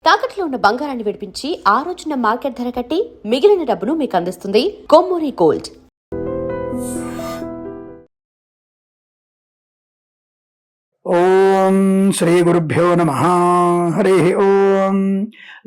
తాకట్లో ఉన్న బంగారాన్ని విడిపించి ఆ రోజున మార్కెట్ ధర కట్టి మిగిలిన డబ్బును మీకు అందిస్తుంది కొమ్మూరి గోల్డ్. ఓం శ్రీ గురుభ్యో నమః. హరి ఓం.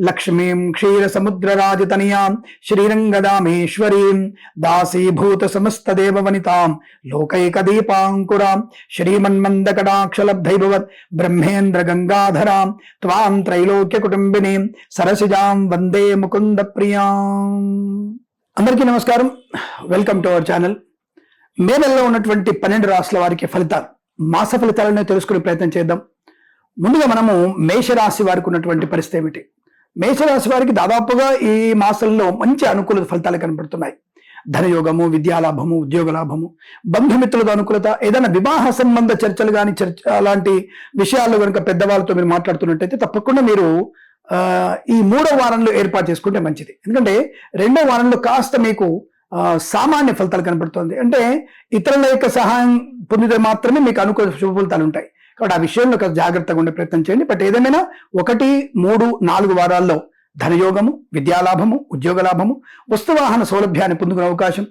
లక్ష్మీం క్షీరసముద్రరాజతనయాం శ్రీరంగదామేశ్వరీం దాసీభూత సమస్తదేవవనితాం లోకైకదీపాంకురాం శ్రీమన్మందకటాక్షలబ్ధైభవత్ బ్రహ్మేంద్ర గంగాధరాం త్వాం త్రైలోక్యకుటుంబినీం సరసిజాం వందే ముకుంద ప్రియాం. అందరికీ నమస్కారం. Welcome to our channel. May నెలలో ఉన్నటువంటి 12 రాశుల వారికి ఫలితాలు, మాస ఫలితాలను తెలుసుకునే ప్రయత్నం చేద్దాం. ముందుగా మనము మేషరాశి వారికి ఉన్నటువంటి పరిస్థితి ఏమిటి? మేషరాశి వారికి దాదాపుగా ఈ మాసంలో మంచి అనుకూల ఫలితాలు కనబడుతున్నాయి. ధనయోగము, విద్యాలాభము, ఉద్యోగ లాభము, బంధుమిత్రులతో అనుకూలత, ఏదైనా వివాహ సంబంధ చర్చలు కానీ అలాంటి విషయాల్లో కనుక పెద్దవాళ్ళతో మీరు మాట్లాడుతున్నట్టయితే తప్పకుండా మీరు ఈ 3వ వారంలో ఏర్పాటు చేసుకుంటే మంచిది. ఎందుకంటే 2వ వారంలో కాస్త మీకు సామాన్య ఫలితాలు కనబడుతుంది. అంటే ఇతరుల యొక్క సహాయం పొందితే మాత్రమే మీకు అనుకూల శుభ ఫలితాలు ఉంటాయి. కాబట్టి ఆ విషయంలో జాగ్రత్తగా ఉండే ప్రయత్నం చేయండి. బట్ ఏదేమైనా 1, 3, 4 వారాల్లో ధనయోగము, విద్యాలాభము, ఉద్యోగ లాభము, వస్తువాహన సౌలభ్యాన్ని పొందుకునే అవకాశం,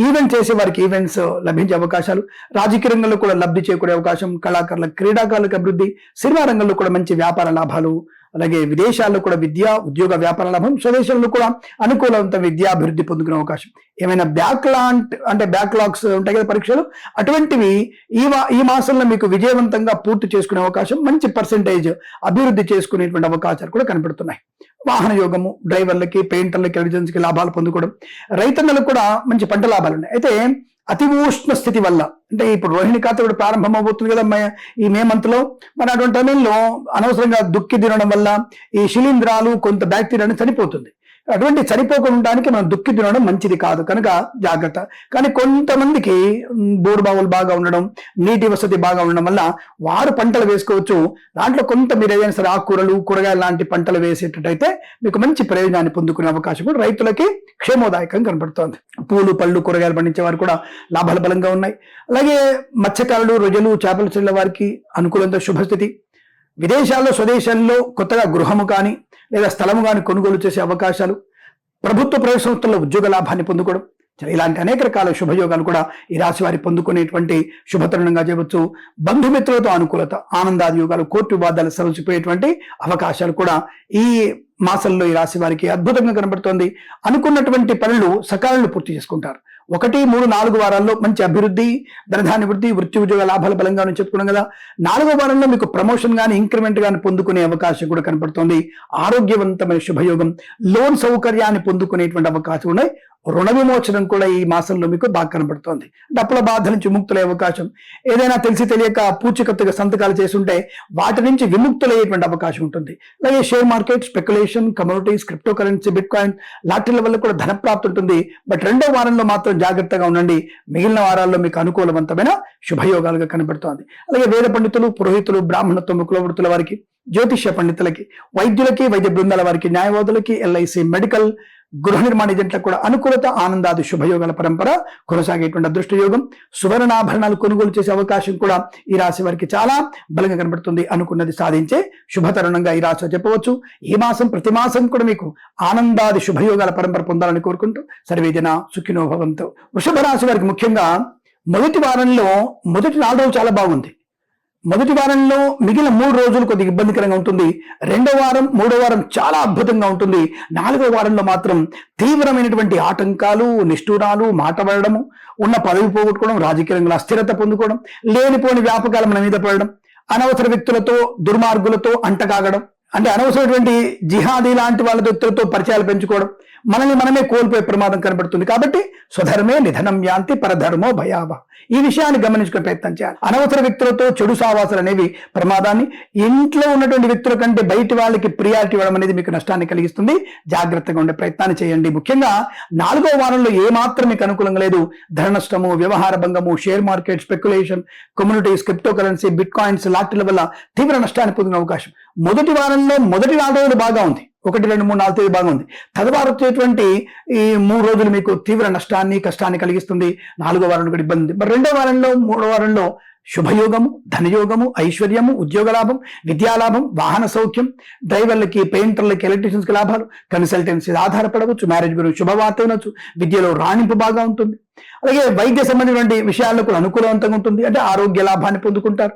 ఈవెంట్ చేసే వారికి ఈవెంట్స్ లభించే అవకాశాలు, రాజకీయ రంగంలో కూడా లబ్ధి చేకూరే అవకాశం, కళాకారుల క్రీడాకారులకు అభివృద్ధి, సినిమా రంగంలో కూడా మంచి వ్యాపార లాభాలు, అలాగే విదేశాల్లో కూడా విద్య, ఉద్యోగ, వ్యాపార లాభం, స్వదేశంలో కూడా అనుకూలవంత విద్యాభివృద్ధి పొందుకునే అవకాశం. ఏమైనా బ్యాక్లాగ్స్ ఉంటాయి కదా పరీక్షలు, అటువంటివి ఈ మాసంలో మీకు విజయవంతంగా పూర్తి చేసుకునే అవకాశం, మంచి పర్సెంటేజ్ అభివృద్ధి చేసుకునేటువంటి అవకాశాలు కూడా కనబడుతున్నాయి. వాహన యోగము, డ్రైవర్లకి, పెయింటర్లకి, ఎలక్ట్రీషియన్స్కి లాభాలు పొందుకోవడం, రైతన్నలకు కూడా మంచి పంట లాభాలు ఉన్నాయి. అయితే అతి ఉష్ణ స్థితి వల్ల, అంటే ఇప్పుడు రోహిణి ఖాతా కూడా ప్రారంభం అవబోతుంది కదా ఈ మే మంత్ లో, మరి అటువంటి టైంలో అనవసరంగా దుక్కి తినడం వల్ల ఈ శిలీంధ్రాలు, కొంత బ్యాక్టీరియా చనిపోతుంది. అటువంటి చనిపోకుండా మనం దుక్కి తినడం మంచిది కాదు, కనుక జాగ్రత్త. కానీ కొంతమందికి బోరు బావులు బాగా ఉండడం, నీటి వసతి బాగా ఉండడం వల్ల వారు పంటలు వేసుకోవచ్చు. దాంట్లో కొంత మీరు ఏదైనా సరే ఆకుకూరలు, కూరగాయలు లాంటి పంటలు వేసేటట్టయితే మీకు మంచి ప్రయోజనాన్ని పొందుకునే అవకాశం కూడా రైతులకి క్షేమోదాయకంగా కనబడుతోంది. పూలు, పళ్ళు, కూరగాయలు పండించే వారు కూడా లాభాలు బలంగా ఉన్నాయి. అలాగే మత్స్యకారులు, రొయ్యలు, చేపల చెల్ల వారికి అనుకూలంగా శుభస్థితి. విదేశాల్లో, స్వదేశాల్లో కొత్తగా గృహము కానీ లేదా స్థలము కానీ కొనుగోలు చేసే అవకాశాలు, ప్రభుత్వ ప్రైవేట్ సంస్థల్లో ఉద్యోగ లాభాన్ని పొందుకోవడం, ఇలాంటి అనేక రకాల శుభయోగాలు కూడా ఈ రాశి వారి పొందుకునేటువంటి శుభతరుణంగా చేయవచ్చు. బంధుమిత్రులతో అనుకూలత, ఆనందాది యోగాలు, కోర్టు వివాదాలు సమసిపోయేటువంటి అవకాశాలు కూడా ఈ మాసంలో ఈ రాశి వారికి అద్భుతంగా కనబడుతోంది. అనుకున్నటువంటి పనులు సకాలంలో పూర్తి చేసుకుంటారు. 1, 3, 4 వారాల్లో మంచి అభివృద్ధి, ధనధాన్య వృద్ధి, వృత్తి ఉద్యోగ లాభాలు బలంగా చెప్పుకున్నాం కదా. 4వ వారంలో మీకు ప్రమోషన్ కానీ, ఇంక్రిమెంట్ కానీ పొందుకునే అవకాశం కూడా కనపడుతోంది. ఆరోగ్యవంతమైన శుభయోగం, లోన్ సౌకర్యాన్ని పొందుకునేటువంటి అవకాశం ఉన్నాయి. రుణ విమోచనం కూడా ఈ మాసంలో మీకు బాగా కనబడుతోంది. డప్పుల బాధ నుంచి విముక్తులయ్యే అవకాశం, ఏదైనా తెలిసి తెలియక పూచికత్తుగా సంతకాలు చేస్తుంటే వాటి నుంచి విముక్తులయ్యేటువంటి అవకాశం ఉంటుంది. అలాగే share market, speculation, commodities, crypto currency, bit coin లాంటి వల్ల కూడా ధనప్రాప్తి ఉంటుంది. బట్ 2వ వారంలో మాత్రం జాగ్రత్తగా ఉండండి. మిగిలిన వారాల్లో మీకు అనుకూలవంతమైన శుభయోగాలుగా కనబడుతోంది. అలాగే వేద పండితులు, పురోహితులు, బ్రాహ్మణత్వ కులవృత్తుల వారికి, జ్యోతిష్య పండితులకి, వైద్యులకి, వైద్య బృందాల వారికి, న్యాయవాదులకి, LIC, మెడికల్, గృహ నిర్మాణ ఏజెంట్లకు కూడా అనుకూలత, ఆనందాది శుభయోగాల పరంపర కొనసాగేటువంటి అదృష్టయోగం. సువర్ణాభరణాలు కొనుగోలు చేసే అవకాశం కూడా ఈ రాశి వారికి చాలా బలంగా కనబడుతుంది. అనుకున్నది సాధించే శుభతరుణంగా ఈ రాశి చెప్పవచ్చు. ఈ మాసం ప్రతి మాసం కూడా మీకు ఆనందాది శుభయోగాల పరంపర పొందాలని కోరుకుంటూ సర్వేజన సుఖినో భవంతు. వృషభ రాశి వారికి ముఖ్యంగా మొదటి వారంలో మొదటి 4 రోజులు చాలా బాగుంది. మొదటి వారంలో మిగిలిన 3 రోజులు కొద్దిగా ఇబ్బందికరంగా ఉంటుంది. 2వ వారం, 3వ వారం చాలా అద్భుతంగా ఉంటుంది. 4వ వారంలో మాత్రం తీవ్రమైనటువంటి ఆటంకాలు, నిష్ఠూరాలు, మాట పడడము, ఉన్న పదవి పోగొట్టుకోవడం, రాజకీయ రంగంలో అస్థిరత పొందుకోవడం, లేనిపోని వ్యాపకాలు మన మీద పడడం, అనవసర వ్యక్తులతో, దుర్మార్గులతో అంటకాగడం, అంటే అనవసరమైనటువంటి జిహాదీ లాంటి వాళ్ళ వ్యక్తులతో పరిచయాలు పెంచుకోవడం, మనల్ని మనమే కోల్పోయే ప్రమాదం కనబడుతుంది. కాబట్టి స్వధర్మే నిధనం యాంతి పరధర్మో భయావహ. ఈ విషయాన్ని గమనించుకునే ప్రయత్నం చేయాలి. అనవసర వ్యక్తులతో చెడు సావాసాలు అనేవి ప్రమాదాన్ని, ఇంట్లో ఉన్నటువంటి వ్యక్తుల కంటే బయటి వాళ్ళకి ప్రియారిటీ ఇవ్వడం అనేది మీకు నష్టాన్ని కలిగిస్తుంది. జాగ్రత్తగా ఉండే ప్రయత్నాన్ని చేయండి. ముఖ్యంగా 4వ వారంలో ఏమాత్రం మీకు అనుకూలంగా లేదు. ధన నష్టము, వ్యవహార భంగము, share market, speculation, communities, crypto currency, bitcoins లాంటి వల్ల తీవ్ర నష్టాన్ని పొందిన అవకాశం. మొదటి వారంలో మొదటి 4 రోజులు బాగా ఉంది. 1, 2, 3, 4 తేదీ బాగుంది. తదుపరి వచ్చేటువంటి ఈ 3 రోజులు మీకు తీవ్ర నష్టాన్ని, కష్టాన్ని కలిగిస్తుంది. 4వ వారంలో కూడా ఇబ్బంది. మరి 2వ వారంలో, 3వ వారంలో శుభయోగము, ధనయోగము, ఐశ్వర్యము, ఉద్యోగ లాభం, విద్యాలాభం, వాహన సౌఖ్యం, డ్రైవర్లకి, పెయింటర్లకి, ఎలక్ట్రీషియన్స్కి లాభాలు, కన్సల్టెన్సీ ఆధారపడవచ్చు, మ్యారేజ్ గురించి శుభవార్త వినొచ్చు, విద్యలో రాణింపు బాగా ఉంటుంది. అలాగే వైద్య సంబంధించిన విషయాల్లో కూడా అనుకూలవంతంగా ఉంటుంది, అంటే ఆరోగ్య లాభాన్ని పొందుకుంటారు.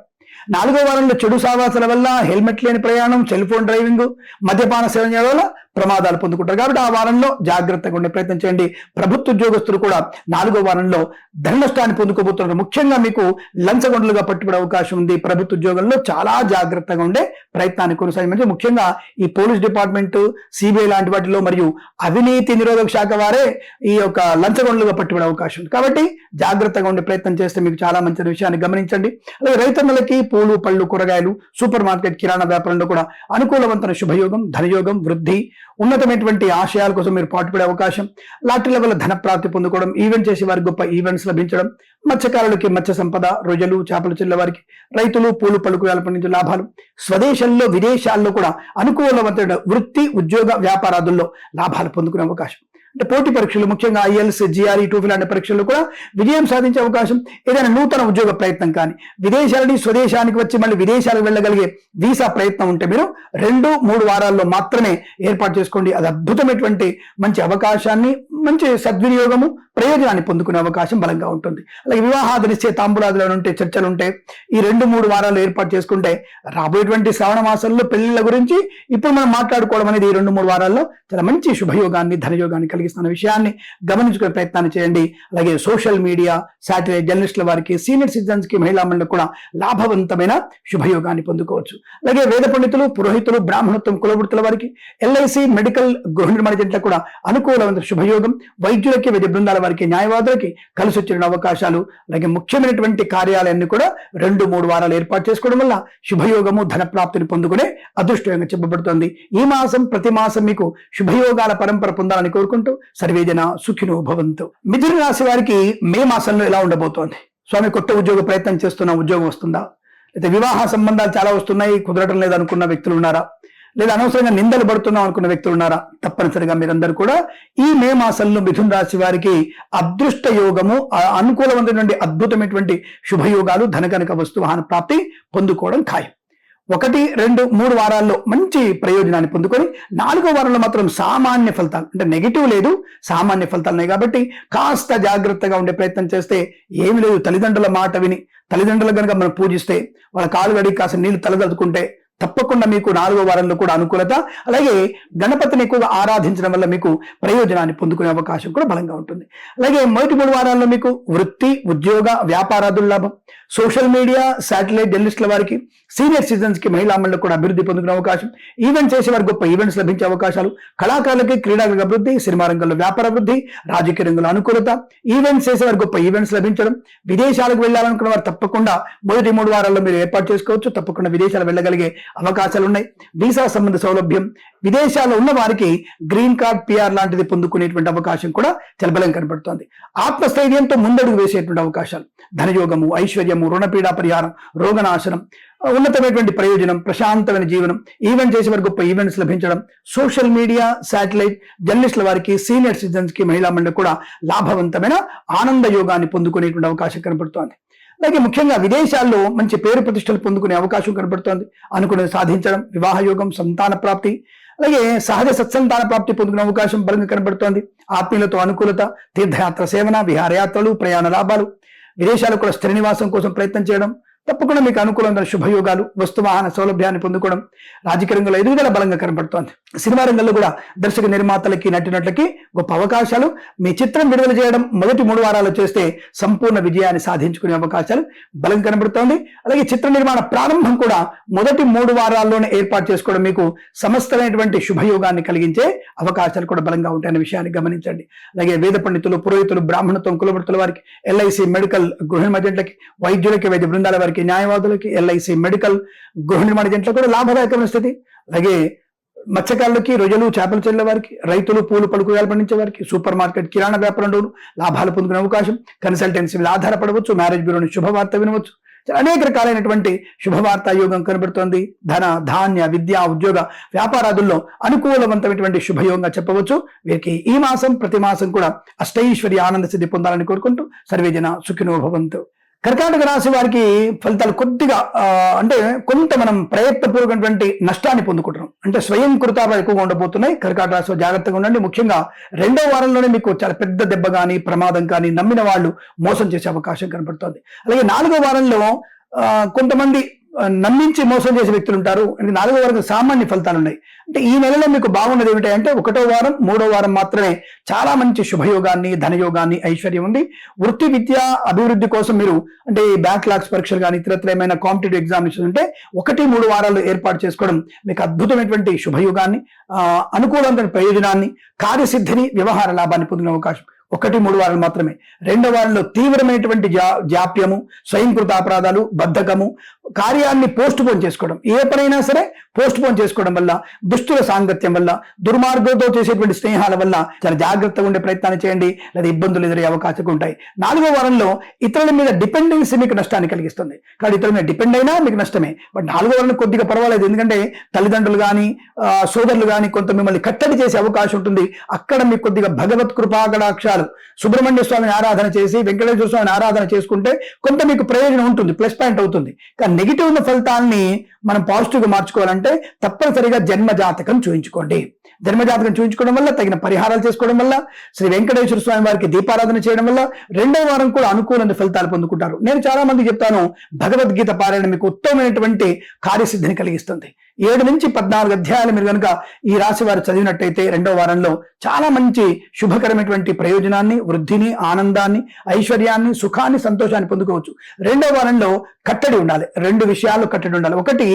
4వ వారంలో చెడు సావాసాల వల్ల, హెల్మెట్ లేని ప్రయాణం, సెల్ ఫోన్ డ్రైవింగ్, మద్యపాన సేవన వల్ల ప్రమాదాలు పొందుకుంటారు. కాబట్టి ఆ వారంలో జాగ్రత్తగా ఉండే ప్రయత్నం చేయండి. ప్రభుత్వ ఉద్యోగస్తులు కూడా 4వ వారంలో ధన నష్టాన్ని పొందుకోబోతున్నారు. ముఖ్యంగా మీకు లంచగొండలుగా పట్టుబడే అవకాశం ఉంది. ప్రభుత్వ ఉద్యోగంలో చాలా జాగ్రత్తగా ఉండే ప్రయత్నాన్ని కొనసాగించి, ముఖ్యంగా ఈ పోలీస్ డిపార్ట్మెంట్, సిబిఐ లాంటి వాటిలో మరియు అవినీతి నిరోధక శాఖ వారే ఈ యొక్క లంచగొండలుగా పట్టుబడే అవకాశం ఉంది. కాబట్టి జాగ్రత్తగా ఉండే ప్రయత్నం చేస్తే మీకు చాలా మంచి విషయాన్ని గమనించండి. అలాగే రైతన్నలకి పూలు, పళ్ళు, కూరగాయలు, సూపర్ మార్కెట్, కిరాణా వ్యాపారంలో కూడా అనుకూలవంతమైన శుభయోగం, ధనయోగం, వృద్ధి, ఉన్నతమైనటువంటి ఆశయాల కోసం మీరు పాటుపడే అవకాశం, లాటరీల వల్ల ధన ప్రాప్తి పొందుకోవడం, ఈవెంట్ చేసే వారికి గొప్ప ఈవెంట్స్ లభించడం, మత్స్యకారులకి మత్స్య సంపద, రొయ్యలు, చేపలు చెల్లె వారికి, రైతులు పూలు, పళ్ళు, కూరగాయల పండించే లాభాలు, స్వదేశంలో విదేశాల్లో కూడా అనుకూలవంతమైన వృత్తి, ఉద్యోగ, వ్యాపారాదుల్లో లాభాలు పొందుకునే అవకాశం. అంటే పోటీ పరీక్షలు, ముఖ్యంగా ఐఎల్స్, జిఆర్ఈ, టోఫీ లాంటి పరీక్షల్లో కూడా విజయం సాధించే అవకాశం. ఏదైనా నూతన ఉద్యోగ ప్రయత్నం కానీ, విదేశాలని స్వదేశానికి వచ్చి మళ్ళీ విదేశాలకు వెళ్ళగలిగే వీసా ప్రయత్నం ఉంటే మీరు 2-3 వారాల్లో మాత్రమే ఏర్పాటు చేసుకోండి. అది అద్భుతమైనటువంటి మంచి అవకాశాన్ని, మంచి సద్వినియోగము, ప్రయోజనాన్ని పొందుకునే అవకాశం బలంగా ఉంటుంది. అలాగే వివాహాది నిశ్చయ తాంబూలాదులు ఉంటే, చర్చలు ఉంటే ఈ 2-3 వారాలు ఏర్పాటు చేసుకుంటే రాబోయేటువంటి శ్రావణ మాసంలో పెళ్లిళ్ళ గురించి ఇప్పుడు మనం మాట్లాడుకోవడం అనేది ఈ 2-3 వారాల్లో చాలా మంచి శుభయోగాన్ని, ధనయోగాన్ని కలిగిస్తున్న విషయాన్ని గమనించుకునే ప్రయత్నాన్ని చేయండి. అలాగే సోషల్ మీడియా, శాటిలైట్ జర్నలిస్టుల వారికి, సీనియర్ సిటిజన్స్ కి, మహిళా మండలికి కూడా లాభవంతమైన శుభయోగాన్ని పొందుకోవచ్చు. అలాగే వేద పండితులు, పురోహితులు, బ్రాహ్మణత్వం, కులవృత్తుల వారికి, ఎల్ఐసి, మెడికల్, గృహ నిర్మాణ జంటలకు కూడా అనుకూలమైన శుభయోగం, వైద్యులకి, వైద్య బృందాల వారికి, న్యాయవాదులకి కలిసి వచ్చిన అవకాశాలు, అలాగే ముఖ్యమైనటువంటి కార్యాలయాన్ని కూడా 2-3 వారాలు ఏర్పాటు చేసుకోవడం వల్ల శుభయోగము, ధన ప్రాప్తిని పొందుకునే అదృష్టంగా చెప్పబడుతోంది. ఈ మాసం ప్రతి మాసం మీకు శుభయోగాల పరంపర పొందాలని కోరుకుంటూ సర్వేజన సుఖినో భవంతు. మిథున రాశి వారికి మే మాసంలో ఎలా ఉండబోతోంది? స్వామి, కొత్త ఉద్యోగ ప్రయత్నం చేస్తున్నా, ఉద్యోగం వస్తుందా? లేదా వివాహ సంబంధాలు చాలా వస్తున్నాయి, కుదరటం లేదనుకున్న వ్యక్తులు ఉన్నారా? లేదా అనవసరంగా నిందలు పడుతున్నాం అనుకున్న వ్యక్తులు ఉన్నారా? తప్పనిసరిగా మీరందరూ కూడా ఈ మే మాసంలో మిథున రాశి వారికి అదృష్ట యోగము, అనుకూలమైనటువంటి అద్భుతమైనటువంటి శుభయోగాలు, ధనకనక వస్తువాహన ప్రాప్తి పొందుకోవడం ఖాయం. 1, 2, 3 వారాల్లో మంచి ప్రయోజనాన్ని పొందుకొని 4వ వారంలో మాత్రం సామాన్య ఫలితాలు, అంటే నెగిటివ్ లేదు, సామాన్య ఫలితాలు ఉన్నాయి. కాబట్టి కాస్త జాగ్రత్తగా ఉండే ప్రయత్నం చేస్తే ఏమి లేదు. తల్లిదండ్రుల మాట విని, తల్లిదండ్రులు కనుక మనం పూజిస్తే, వాళ్ళ కాలు గడికి కాస్త నీళ్లు తలదలుచుకుంటే తప్పకుండా మీకు 4వ వారంలో కూడా అనుకూలత, అలాగే గణపతిని ఎక్కువగా ఆరాధించడం వల్ల మీకు ప్రయోజనాన్ని పొందుకునే అవకాశం కూడా బలంగా ఉంటుంది. అలాగే మొదటి 3 వారాల్లో మీకు వృత్తి, ఉద్యోగ, వ్యాపారాదుల లాభం, సోషల్ మీడియా, శాటిలైట్ జర్నలిస్టుల వారికి, సీనియర్ సిటిజన్స్ కి, మహిళా మండలికి కూడా అభివృద్ధి పొందుకునే అవకాశం, ఈవెంట్ చేసే వారికి గొప్ప ఈవెంట్స్ లభించే అవకాశాలు, కళాకారులకి క్రీడారంగ అభివృద్ధి, సినిమా రంగంలో వ్యాపార అభివృద్ధి, రాజకీయ రంగంలో అనుకూలత, ఈవెంట్స్ చేసే వారికి గొప్ప ఈవెంట్స్ లభించడం, విదేశాలకు వెళ్ళాలనుకున్న వారు తప్పకుండా మొదటి 3 వారాల్లో మీరు ఏర్పాటు చేసుకోవచ్చు. తప్పకుండా విదేశాలు వెళ్ళగలిగే అవకాశాలు ఉన్నాయి. వీసా సంబంధ సౌలభ్యం, విదేశాల్లో ఉన్న వారికి గ్రీన్ కార్డ్, పిఆర్ లాంటిది పొందుకునేటువంటి అవకాశం కూడా చాలా బలంగా కనబడుతోంది. ఆత్మస్థైర్యంతో ముందడుగు వేసేటువంటి అవకాశాలు, ధనయోగము, ఐశ్వర్యము, రుణపీడా పరిహారం, రోగనాశనం, ఉన్నతమైనటువంటి ప్రయోజనం, ప్రశాంతమైన జీవనం, ఈవెంట్ చేసే వారికి గొప్ప ఈవెంట్స్ లభించడం, సోషల్ మీడియా, శాటిలైట్ జర్నలిస్టుల వారికి, సీనియర్ సిటిజన్స్ కి, మహిళా మండలి కూడా లాభవంతమైన ఆనంద యోగాన్ని పొందుకునేటువంటి అవకాశం కనబడుతోంది. అలాగే ముఖ్యంగా విదేశాల్లో మంచి పేరు ప్రతిష్టలు పొందుకునే అవకాశం కనబడుతోంది. అనుకున్నది సాధించడం, వివాహ యోగం, సంతాన ప్రాప్తి, అలాగే సహజ సత్సంతాన ప్రాప్తి పొందుకునే అవకాశం బలంగా కనబడుతోంది. ఆత్మీయులతో అనుకూలత, తీర్థయాత్ర సేవన, విహారయాత్రలు, ప్రయాణ లాభాలు, విదేశాలకు కూడా స్థిర నివాసం కోసం ప్రయత్నం చేయడం, తప్పకుండా మీకు అనుకూలమైన శుభయోగాలు, వస్తువాహన సౌలభ్యాన్ని పొందుకోవడం, రాజకీయ రంగంలో ఎదుగుదల బలంగా కనబడుతోంది. సినిమా రంగంలో కూడా దర్శక నిర్మాతలకి, నటినట్లకి గొప్ప అవకాశాలు. మీ చిత్రం విడుదల చేయడం మొదటి 3 వారాలు చేస్తే సంపూర్ణ విజయాన్ని సాధించుకునే అవకాశాలు బలంగా కనబడుతోంది. అలాగే చిత్ర నిర్మాణ ప్రారంభం కూడా మొదటి 3 వారాల్లోనే ఏర్పాటు చేసుకోవడం మీకు సమస్తమైనటువంటి శుభయోగాన్ని కలిగించే అవకాశాలు కూడా బలంగా ఉంటాయనే విషయాన్ని గమనించండి. అలాగే వేద పండితులు, పురోహితులు, బ్రాహ్మణత్వం, కులవృత్తుల వారికి, ఎల్ఐసి, మెడికల్, గృహ నిర్మాణ జంటలకి, వైద్యులకి, వైద్య బృందాల వారికి, న్యాయవాదులకి, ఎల్ఐసి, మెడికల్, గృహ నిర్మాణ జంటలకు కూడా లాభదాయకమైన స్థితి. అలాగే మత్స్యకారులకి, రొయ్యలు, చేపలు చెల్లె వారికి, రైతులు, పూలు, పళ్ళు, కూరగాయలు పండించే వారికి, సూపర్ మార్కెట్, కిరాణా వ్యాపారంలో లాభాలు పొందుకునే అవకాశం, కన్సల్టెన్సీ మీద ఆధారపడవచ్చు, మ్యారేజ్ బ్యూరోని శుభవార్త వినవచ్చు. అనేక రకాలైనటువంటి శుభవార్త యోగం కనబడుతోంది. ధన, ధాన్య, విద్య, ఉద్యోగ, వ్యాపారాదుల్లో అనుకూలవంతమైనటువంటి శుభయోగంగా చెప్పవచ్చు. వీరికి ఈ మాసం ప్రతి మాసం కూడా అష్టైశ్వర్య ఆనంద సిద్ధి పొందాలని కోరుకుంటూ సర్వేజన సుఖినో భవంతు. కర్కాటక రాశి వారికి ఫలితాలు కొద్దిగా అంటే కొంత మనం ప్రయత్నపూర్వకమైనటువంటి నష్టాన్ని పొందుకుంటున్నాం. అంటే స్వయం కృతాలు ఎక్కువగా ఉండబోతున్నాయి. కర్కాటక రాశి జాగ్రత్తగా ఉండండి. ముఖ్యంగా రెండో వారంలోనే మీకు చాలా పెద్ద దెబ్బ కానీ ప్రమాదం కానీ నమ్మిన వాళ్ళు మోసం చేసే అవకాశం కనబడుతోంది. అలాగే నాలుగో వారంలో కొంతమంది నమ్మించి మోసం చేసే వ్యక్తులు ఉంటారు. నాలుగో వారం సామాన్య ఫలితాలు ఉన్నాయి. అంటే ఈ నెలలో మీకు బాగున్నది ఏమిటంటే ఒకటో వారం మూడో వారం మాత్రమే చాలా మంచి శుభయోగాన్ని ధనయోగాన్ని ఐశ్వర్యం ఉంది. వృత్తి విద్య అభివృద్ధి కోసం మీరు అంటే బ్యాక్లాగ్స్ పరీక్షలు కానీ ఇతరత్ర ఏమైనా కాంపిటేటివ్ ఎగ్జామినేషన్ ఉంటే 1-3 వారాలు ఏర్పాటు చేసుకోవడం మీకు అద్భుతమైనటువంటి శుభయోగాన్ని అనుకూలమైన ప్రయోజనాన్ని కార్యసిద్ధిని వ్యవహార లాభాన్ని పొందిన అవకాశం 1-3 వారాలు మాత్రమే. రెండో వారంలో తీవ్రమైనటువంటి జాప్యము, స్వయంకృత అపరాధాలు, బద్ధకము, కార్యాన్ని పోస్ట్ పోన్ చేసుకోవడం, ఏ పనైనా సరే పోస్ట్ పోన్ చేసుకోవడం వల్ల, దుష్టుల సాంగత్యం వల్ల, దుర్మార్గంతో చేసేటువంటి స్నేహాల వల్ల చాలా జాగ్రత్తగా ఉండే ప్రయత్నాన్ని చేయండి, లేదా ఇబ్బందులు ఎదురయ్యే అవకాశం ఉంటాయి. నాలుగో వారంలో ఇతరుల మీద డిపెండెన్సీ మీకు నష్టాన్ని కలిగిస్తుంది. కాబట్టి ఇతరుల మీద డిపెండ్ అయినా మీకు నష్టమే. బట్ నాలుగో వారం కొద్దిగా పర్వాలేదు. ఎందుకంటే తల్లిదండ్రులు కానీ సోదరులు కానీ కొంత మిమ్మల్ని కట్టడి చేసే అవకాశం ఉంటుంది. అక్కడ మీకు కొద్దిగా భగవత్ కృపాకటాక్షాలు సుబ్రహ్మణ్య స్వామిని ఆరాధన చేసి వెంకటేశ్వర స్వామిని ఆరాధన చేసుకుంటే కొంత మీకు ప్రయోజనం ఉంటుంది, ప్లస్ పాయింట్ అవుతుంది. కానీ నెగిటివ్ ఉన్న ఫలితాన్ని మనం పాజిటివ్ గా మార్చుకోవాలంటే తప్పనిసరిగా జన్మజాతకం చూయించుకోండి. జన్మజాతకం చూయించుకోవడం వల్ల, తగిన పరిహారాలు చేసుకోవడం వల్ల, శ్రీ వెంకటేశ్వర స్వామి వారికి దీపారాధన చేయడం వల్ల రెండో వారం కూడా అనుకూలమైన ఫలితాలు పొందుకుంటారు. నేను చాలా మందికి చెప్తాను, భగవద్గీత పారాయణ మీకు ఉత్తమమైనటువంటి కార్యసిద్ధిని కలిగిస్తుంది. 7-14 అధ్యాయాలు మీరు కనుక ఈ రాశి వారు చదివినట్టయితే రెండో వారంలో చాలా మంచి శుభకరమైనటువంటి ప్రయోజనాన్ని, వృద్ధిని, ఆనందాన్ని, ఐశ్వర్యాన్ని, సుఖాన్ని, సంతోషాన్ని పొందుకోవచ్చు. రెండో వారంలో కట్టడి ఉండాలి. 2 విషయాలు కట్టడి ఉండాలి. ఒకటి,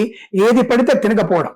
ఏది పడితే తినకపోవడం.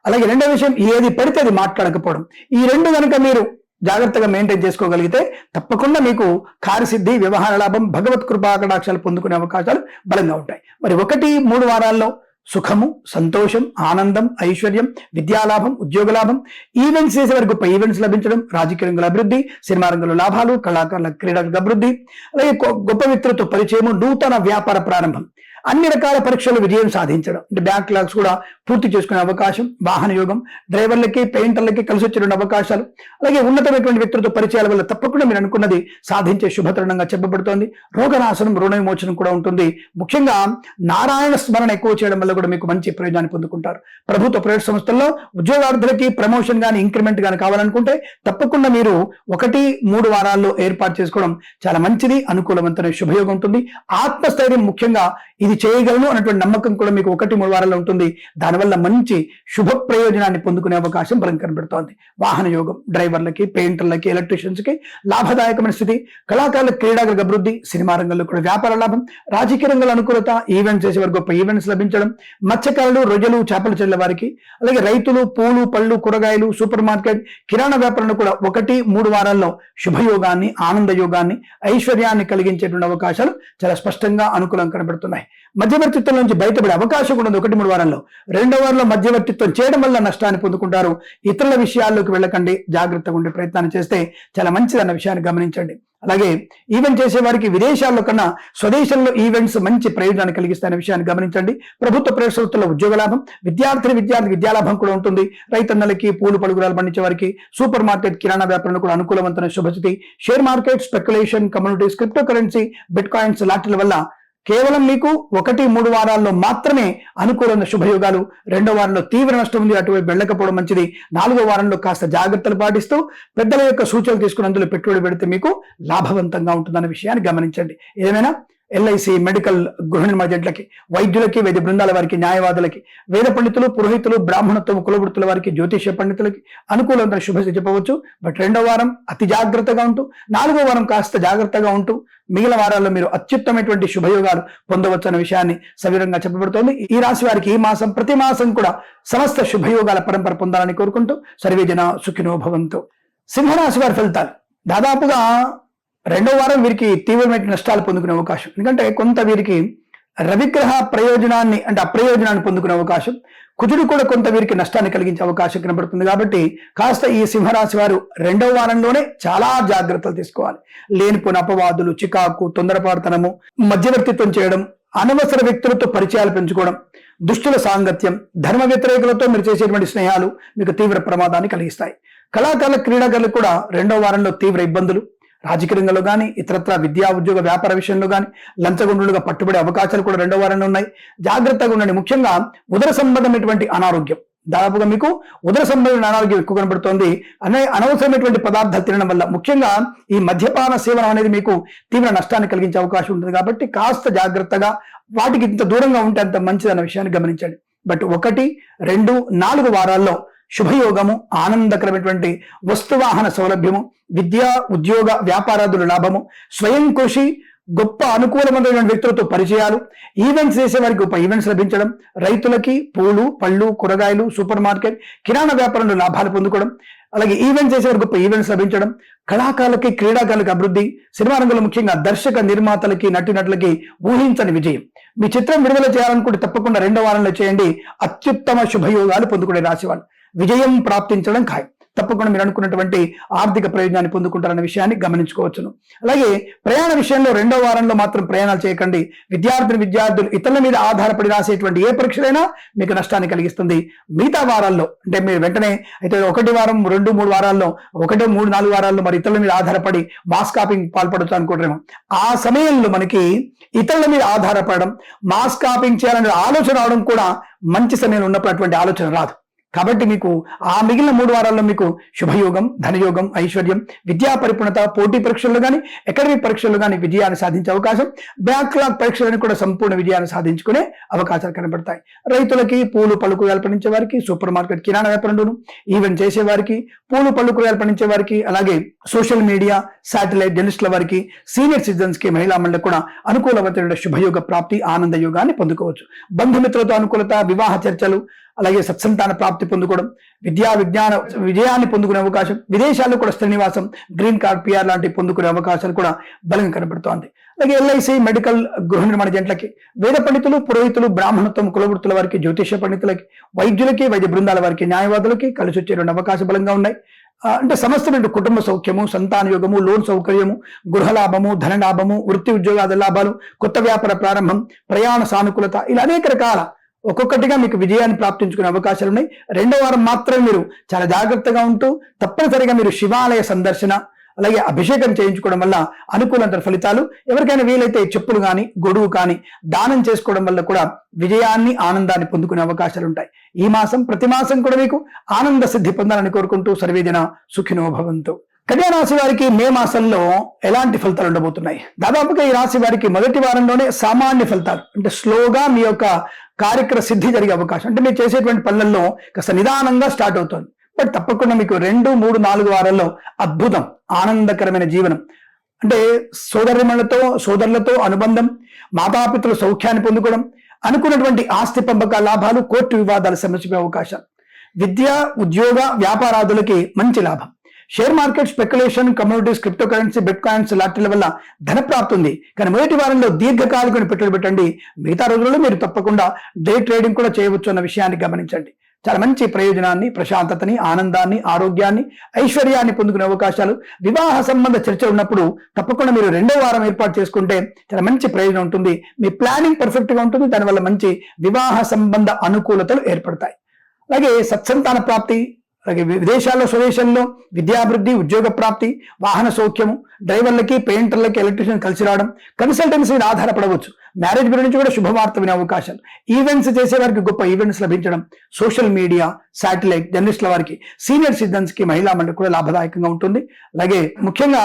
అలాగే రెండో విషయం, ఏది పడితే అది మాట్లాడకపోవడం. ఈ 2 కనుక మీరు జాగ్రత్తగా మెయింటైన్ చేసుకోగలిగితే తప్పకుండా మీకు కార్యసిద్ధి, వ్యవహార లాభం, భగవత్ కృపాకటాక్షాలు పొందుకునే అవకాశాలు బలంగా ఉంటాయి. మరి 1-3 వారాల్లో సుఖము, సంతోషం, ఆనందం, ఐశ్వర్యం, విద్యాలాభం, ఉద్యోగ లాభం, ఈవెంట్స్ చేసే వారికి గొప్ప ఈవెంట్స్ లభించడం, రాజకీయ రంగంలో అభివృద్ధి, సినిమా రంగంలో లాభాలు, కళాకారుల క్రీడలకు అభివృద్ధి, అలాగే గొప్ప వ్యక్తులతో పరిచయము, నూతన వ్యాపార ప్రారంభం, అన్ని రకాల పరీక్షలు విజయం సాధించడం, అంటే బ్యాక్లాగ్స్ కూడా పూర్తి చేసుకునే అవకాశం, వాహన యోగం, డ్రైవర్లకి, పెయింటర్లకి కలిసి వచ్చే అవకాశాలు, అలాగే ఉన్నతమైనటువంటి వ్యక్తులతో పరిచయాల వల్ల తప్పకుండా మీరు అనుకున్నది సాధించే శుభతరుణంగా చెప్పబడుతోంది. రోగనాశనం, రుణ విమోచనం కూడా ఉంటుంది. ముఖ్యంగా నారాయణ స్మరణ ఎక్కువ చేయడం వల్ల కూడా మీకు మంచి ప్రయోజనాన్ని పొందుకుంటారు. ప్రభుత్వ ప్రైవేట్ సంస్థల్లో ఉద్యోగార్థులకి ప్రమోషన్ కానీ ఇంక్రిమెంట్ కానీ కావాలనుకుంటే తప్పకుండా మీరు 1-3 వారాల్లో ఏర్పాటు చేసుకోవడం చాలా మంచిది, అనుకూలవంతమైన శుభయోగం ఉంటుంది. ఆత్మస్థైర్యం, ముఖ్యంగా ఇది చేయగలను అన్నటువంటి నమ్మకం కూడా మీకు 1-3 వారాల్లో ఉంటుంది. దానివల్ల మంచి శుభ ప్రయోజనాన్ని పొందుకునే అవకాశం బలం కనబడుతోంది. వాహన యోగం, డ్రైవర్లకి, పెయింటర్లకి, ఎలక్ట్రీషియన్స్ కి లాభదాయకమైన స్థితి, కళాకారుల క్రీడలకు అభివృద్ధి, సినిమా రంగంలో కూడా వ్యాపార లాభం, రాజకీయ రంగంలో అనుకూలత, ఈవెంట్స్ చేసే వారికి గొప్ప ఈవెంట్స్ లభించడం, మత్స్యకారులు, రొయ్యలు, చేపలు చెల్లె వారికి, అలాగే రైతులు, పూలు, పళ్ళు, కూరగాయలు, సూపర్ మార్కెట్, కిరాణా వ్యాపారంలో కూడా 1-3 వారాల్లో శుభయోగాన్ని, ఆనంద యోగాన్ని, ఐశ్వర్యాన్ని కలిగించేటువంటి అవకాశాలు చాలా స్పష్టంగా అనుకూలం కనబడుతున్నాయి. మధ్యవర్తిత్వం నుంచి బయటపడే అవకాశం కూడా ఉంది 1-3 వారాల్లో. రెండో వారంలో మధ్యవర్తిత్వం చేయడం వల్ల నష్టాన్ని పొందుకుంటారు. ఇతరుల విషయాల్లోకి వెళ్ళకండి, జాగ్రత్తగా ఉండే ప్రయత్నాన్ని చేస్తే చాలా మంచిదన్న విషయాన్ని గమనించండి. అలాగే ఈవెంట్ చేసే వారికి విదేశాల్లో కన్నా స్వదేశంలో ఈవెంట్స్ మంచి ప్రయోజనాన్ని కలిగిస్తాయనే విషయాన్ని గమనించండి. ప్రభుత్వ ప్రైవేట్ సంస్థల్లో ఉద్యోగ లాభం, విద్యార్థి విద్యాలాభం కూడా ఉంటుంది. రైతన్నలకి, పూలు పలుగురాలు పండించే వారికి, సూపర్ మార్కెట్, కిరాణా వ్యాపారంలో కూడా అనుకూలవంతమైన శుభస్థితి. Share market, speculation, communities, crypto currency, bitcoins లాంటి వల్ల కేవలం మీకు 1-3 వారాల్లో మాత్రమే అనుకూలమైన శుభయోగాలు. రెండో వారంలో తీవ్ర నష్టం ఉంది, అటువైపు వెళ్ళకపోవడం మంచిది. 4వ వారంలో కాస్త జాగ్రత్తలు పాటిస్తూ పెద్దల యొక్క సూచనలు తీసుకుని అందులో పెట్టుబడి పెడితే మీకు లాభవంతంగా ఉంటుందన్న విషయాన్ని గమనించండి. ఏమైనా ఎల్ఐసి, మెడికల్, గృహ నిర్మాణాలకి, వైద్యులకి, వైద్య బృందాల వారికి, న్యాయవాదులకి, వేద పండితులు, పురోహితులు, బ్రాహ్మణత్వం, కులవృత్తుల వారికి, జ్యోతిష్య పండితులకి అనుకూలమైన శుభస్థితి చెప్పవచ్చు. బట్ రెండో వారం అతి జాగ్రత్తగా ఉంటూ, 4వ వారం కాస్త జాగ్రత్తగా ఉంటూ మిగిలిన వారాల్లో మీరు అత్యుత్తమైనటువంటి శుభయోగాలు పొందవచ్చు అనే విషయాన్ని సవివరంగా చెప్పబడుతోంది. ఈ రాశి వారికి ఈ మాసం, ప్రతి మాసం కూడా సమస్త శుభయోగాల పరంపర పొందాలని కోరుకుంటూ సర్వే జన సుఖినో భవంతు. సింహరాశి వారి ఫలితాలు దాదాపుగా రెండో వారం వీరికి తీవ్రమైన నష్టాలు పొందుకునే అవకాశం. ఎందుకంటే కొంత వీరికి రవిగ్రహ ప్రయోజనాన్ని అంటే అప్రయోజనాన్ని పొందుకునే అవకాశం, కుజుడు కూడా కొంత వీరికి నష్టాన్ని కలిగించే అవకాశం కనబడుతుంది. కాబట్టి కాస్త ఈ సింహరాశి వారు రెండవ వారంలోనే చాలా జాగ్రత్తలు తీసుకోవాలి. లేనిపోయిన అపవాదులు, చికాకు, తొందరపాటుతనము, మధ్యవర్తిత్వం చేయడం, అనవసర వ్యక్తులతో పరిచయాలు పెంచుకోవడం, దుష్టుల సాంగత్యం, ధర్మ వ్యతిరేకులతో మీరు చేసేటువంటి స్నేహాలు మీకు తీవ్ర ప్రమాదాన్ని కలిగిస్తాయి. కళాకారుల, క్రీడాకారులు కూడా రెండవ వారంలో తీవ్ర ఇబ్బందులు, రాజకీయ రంగంలో కానీ ఇతరత్ర విద్యా ఉద్యోగ వ్యాపార విషయంలో కానీ లంచగొండులుగా పట్టుబడే అవకాశాలు కూడా రెండవ వారంలో ఉన్నాయి. జాగ్రత్తగా ఉండండి. ముఖ్యంగా ఉదర సంబంధమైనటువంటి అనారోగ్యం, దాదాపుగా మీకు ఉదర సంబంధమైన అనారోగ్యం ఎక్కువ కనబడుతోంది. అనవసరమైనటువంటి పదార్థాలు తినడం వల్ల, ముఖ్యంగా ఈ మద్యపాన సేవనం అనేది మీకు తీవ్ర నష్టాన్ని కలిగించే అవకాశం ఉంటుంది. కాబట్టి కాస్త జాగ్రత్తగా, వాటికి ఇంత దూరంగా ఉంటే అంత మంచిదన్న విషయాన్ని గమనించండి. బట్ 1, 2, 4 వారాల్లో శుభయోగము, ఆనందకరమైనటువంటి వస్తువాహన సౌలభ్యము, విద్యా ఉద్యోగ వ్యాపారాదుల లాభము, స్వయం కృషి, గొప్ప అనుకూలమైనటువంటి వ్యక్తులతో పరిచయాలు, ఈవెంట్స్ చేసే వారికి గొప్ప ఈవెంట్స్ లభించడం, రైతులకి పూలు పళ్ళు కూరగాయలు సూపర్ మార్కెట్ కిరాణా వ్యాపారంలో లాభాలు పొందుకోవడం, అలాగే ఈవెంట్స్ చేసే వారికి గొప్ప ఈవెంట్స్ లభించడం, కళాకారులకి క్రీడాకారులకు అభివృద్ధి, సినిమా రంగంలో ముఖ్యంగా దర్శక నిర్మాతలకి నటులకి ఊహించని విజయం. మీ చిత్రం విడుదల చేయాలనుకుంటే తప్పకుండా 2వ వారంలో చేయండి. అత్యుత్తమ శుభయోగాలు పొందుకునే రాశి వాళ్ళు విజయం ప్రాప్తించడం ఖాయం. తప్పకుండా మీరు అనుకున్నటువంటి ఆర్థిక ప్రయోజనాన్ని పొందుకుంటారన్న విషయాన్ని గమనించుకోవచ్చును. అలాగే ప్రయాణ విషయంలో 2వ వారంలో మాత్రం ప్రయాణాలు చేయకండి. విద్యార్థులు ఇతరుల మీద ఆధారపడి రాసేటువంటి ఏ పరీక్షలైనా మీకు నష్టాన్ని కలిగిస్తుంది. మిగతా వారాల్లో అంటే మీరు వెంటనే అయితే 1 వారం 2, 3 వారాల్లో 1, 3, 4 వారాల్లో మరి ఇతరుల మీద ఆధారపడి మాస్ కాపింగ్ పాల్పడవచ్చు అనుకుంటారేమో. ఆ సమయంలో మనకి ఇతరుల మీద ఆధారపడడం, మాస్ కాపింగ్ చేయాలనే ఆలోచన రావడం కూడా మంచి సమయంలో ఉన్నప్పుడు అటువంటి ఆలోచన రాదు. కాబట్టి మీకు ఆ మిగిలిన 3 వారాల్లో మీకు శుభయోగం, ధనయోగం, ఐశ్వర్యం, విద్యా పరిపూర్ణత, పోటీ పరీక్షల్లో కానీ అకాడమిక్ పరీక్షల్లో కానీ విజయాన్ని సాధించే అవకాశం, బ్యాక్లాగ్ పరీక్షలను కూడా సంపూర్ణ విజయాన్ని సాధించుకునే అవకాశాలు కనబడతాయి. రైతులకి, పూలు పళ్ళు కూరగాయలు పండించే వారికి, సూపర్ మార్కెట్ కిరాణా వ్యాపారంలోను ఈవెంట్ చేసే వారికి, పూలు పళ్ళు కూరగాయలు పండించే వారికి, అలాగే సోషల్ మీడియా, శాటిలైట్ జర్నలిస్టుల వారికి, సీనియర్ సిటిజన్స్ కి, మహిళా మండలికి కూడా అనుకూలమైన శుభయోగ ప్రాప్తి, ఆనంద యోగాన్ని పొందుకోవచ్చు. బంధుమిత్రులతో అనుకూలత, వివాహ చర్చలు, అలాగే సత్సంతాన ప్రాప్తి పొందుకోవడం, విజ్ఞాన విజయాన్ని పొందుకునే అవకాశం, విదేశాల్లో కూడా శ్రీనివాసం, గ్రీన్ కార్డ్, PR లాంటివి పొందుకునే అవకాశాలు కూడా బలంగా కనబడుతోంది. అలాగే LIC, మెడికల్, గృహ నిర్మాణ జంటలకి, వేద పండితులు, పురోహితులు, బ్రాహ్మణత్వం, కులవృత్తుల వారికి, జ్యోతిష పండితులకి, వైద్యులకి, వైద్య బృందాల వారికి, న్యాయవాదులకి కలిసి వచ్చేటువంటి అవకాశం బలంగా ఉన్నాయి. అంటే సమస్తమైన కుటుంబ సౌఖ్యము, సంతాన యోగము, లోన్ సౌకర్యము, గృహలాభము, ధనలాభము, వృత్తి ఉద్యోగాల లాభాలు, కొత్త వ్యాపార ప్రారంభం, ప్రయాణ సానుకూలత, ఇలా అనేక రకాల ఒక్కొక్కటిగా మీకు విజయాన్ని ప్రాప్తించుకునే అవకాశాలు ఉన్నాయి. 2వ వారం మాత్రమే మీరు చాలా జాగ్రత్తగా ఉంటూ తప్పనిసరిగా మీరు శివాలయ సందర్శన, అలాగే అభిషేకం చేయించుకోవడం వల్ల అనుకూలంత ఫలితాలు. ఎవరికైనా వీలైతే చెప్పులు కానీ గొడుగు కానీ దానం చేసుకోవడం వల్ల కూడా విజయాన్ని, ఆనందాన్ని పొందుకునే అవకాశాలు ఉంటాయి. ఈ మాసం ప్రతి మాసం కూడా మీకు ఆనంద సిద్ధి పొందాలని కోరుకుంటూ సర్వేజన సుఖినో భవంతు. కన్యా రాశి వారికి మే మాసంలో ఎలాంటి ఫలితాలు ఉండబోతున్నాయి? దాదాపుగా ఈ రాశి వారికి మొదటి వారంలోనే సామాన్య ఫలితాలు, అంటే స్లోగా మీ యొక్క కార్యక్రమ సిద్ధి జరిగే అవకాశం, అంటే మీరు చేసేటువంటి పనులలో కాస్త నిదానంగా స్టార్ట్ అవుతుంది. బట్ తప్పకుండా మీకు 2, 3, 4 వారాల్లో అద్భుతం, ఆనందకరమైన జీవనం, అంటే సోదరులతో అనుబంధం, మాతాపితృల సౌఖ్యాన్ని పొందుకోవడం, అనుకున్నటువంటి ఆస్తి పంపక లాభాలు, కోర్టు వివాదాలు సమస్య అవకాశాలు, విద్యా ఉద్యోగ వ్యాపారాదులకి మంచి లాభం, share market, speculation, communities, crypto currency, bitcoins లాంటిల వల్ల ధన ప్రాప్తి ఉంది. కానీ మొదటి వారంలో దీర్ఘకాలికమైన పెట్టుబడి పెట్టండి. మిగతా రోజుల్లో మీరు తప్పకుండా డే ట్రేడింగ్ కూడా చేయవచ్చు అన్న విషయాన్ని గమనించండి. చాలా మంచి ప్రయోజనాన్ని, ప్రశాంతతని, ఆనందాన్ని, ఆరోగ్యాన్ని, ఐశ్వర్యాన్ని పొందుకునే అవకాశాలు, వివాహ సంబంధ చర్చలు ఉన్నప్పుడు తప్పకుండా మీరు 2వ వారం ఏర్పాటు చేసుకుంటే చాలా మంచి ప్రయోజనం ఉంటుంది. మీ ప్లానింగ్ పర్ఫెక్ట్ గా ఉంటుంది. దానివల్ల మంచి వివాహ సంబంధ అనుకూలతలు ఏర్పడతాయి. అలాగే సత్సంతాన ప్రాప్తి, అలాగే విదేశాల్లో, స్వదేశంలో విద్యాభివృద్ధి, ఉద్యోగ ప్రాప్తి, వాహన సౌఖ్యము, డ్రైవర్లకి, పెయింటర్లకి, ఎలక్ట్రీషియన్ కలిసి రావడం, కన్సల్టెన్సీ మీద ఆధారపడవచ్చు, మ్యారేజ్ గురించి కూడా శుభవార్త వినే అవకాశాలు, ఈవెంట్స్ చేసే వారికి గొప్ప ఈవెంట్స్ లభించడం, సోషల్ మీడియా, శాటిలైట్ జర్నలిస్టుల వారికి, సీనియర్ సిటిజన్స్ కి, మహిళా మండలి కూడా లాభదాయకంగా ఉంటుంది. అలాగే ముఖ్యంగా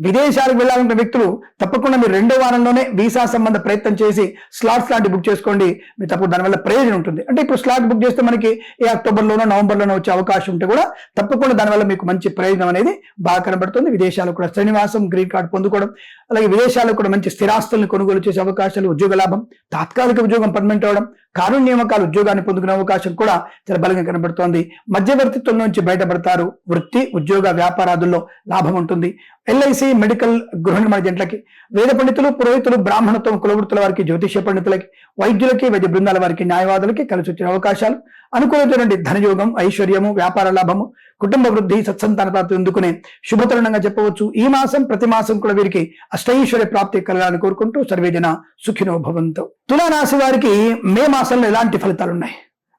విదేశాలకు వెళ్ళాలంటే వ్యక్తులు తప్పకుండా మీరు 2వ వారంలోనే వీసా సంబంధ ప్రయత్నం చేసి స్లాట్స్ లాంటి బుక్ చేసుకోండి. మీరు తప్పకుండా దానివల్ల ప్రయోజనం ఉంటుంది. అంటే ఇప్పుడు స్లాట్ బుక్ చేస్తే మనకి ఏ అక్టోబర్లోనో నవంబర్లోనో వచ్చే అవకాశం ఉంటే కూడా తప్పకుండా దానివల్ల మీకు మంచి ప్రయోజనం అనేది బాగా కనబడుతుంది. విదేశాలకు కూడా శ్రీనివాసం, గ్రీన్ కార్డ్ పొందుకోవడం, అలాగే విదేశాల్లో కూడా మంచి స్థిరాస్తులను కొనుగోలు చేసే అవకాశాలు, ఉద్యోగ లాభం, తాత్కాలిక ఉద్యోగం పర్మనెంట్ అవడం, కానూను నియామకాలు ఉద్యోగాన్ని పొందుకునే అవకాశం కూడా చాలా బలంగా కనబడుతోంది. మధ్యవర్తిత్వం నుంచి బయటపడతారు. వృత్తి ఉద్యోగ వ్యాపారాదుల్లో లాభం ఉంటుంది. LIC, మెడికల్, గృహ నిర్మాణ జంటలకి, వేద పండితులు, పురోహితులు, బ్రాహ్మణత్వం, కులవృత్తుల వారికి, జ్యోతిష పండితులకి, వైద్యులకి, వైద్య బృందాల వారికి, న్యాయవాదులకి కలిసి వచ్చిన అవకాశాలు, అనుకూలమైనటువంటి ధనయోగం, ఐశ్వర్యము, వ్యాపార లాభము, కుటుంబ వృద్ధి, సత్సంతాన ప్రాప్తి అందుకునే శుభతరుణంగా చెప్పవచ్చు. ఈ మాసం ప్రతి మాసం కూడా వీరికి అష్టైశ్వర్య ప్రాప్తి కలగాలని కోరుకుంటూ సర్వేజన సుఖినో భవంతు. తులారాశి వారికి మే మాసంలో ఎలాంటి ఫలితాలు ఉన్నాయి?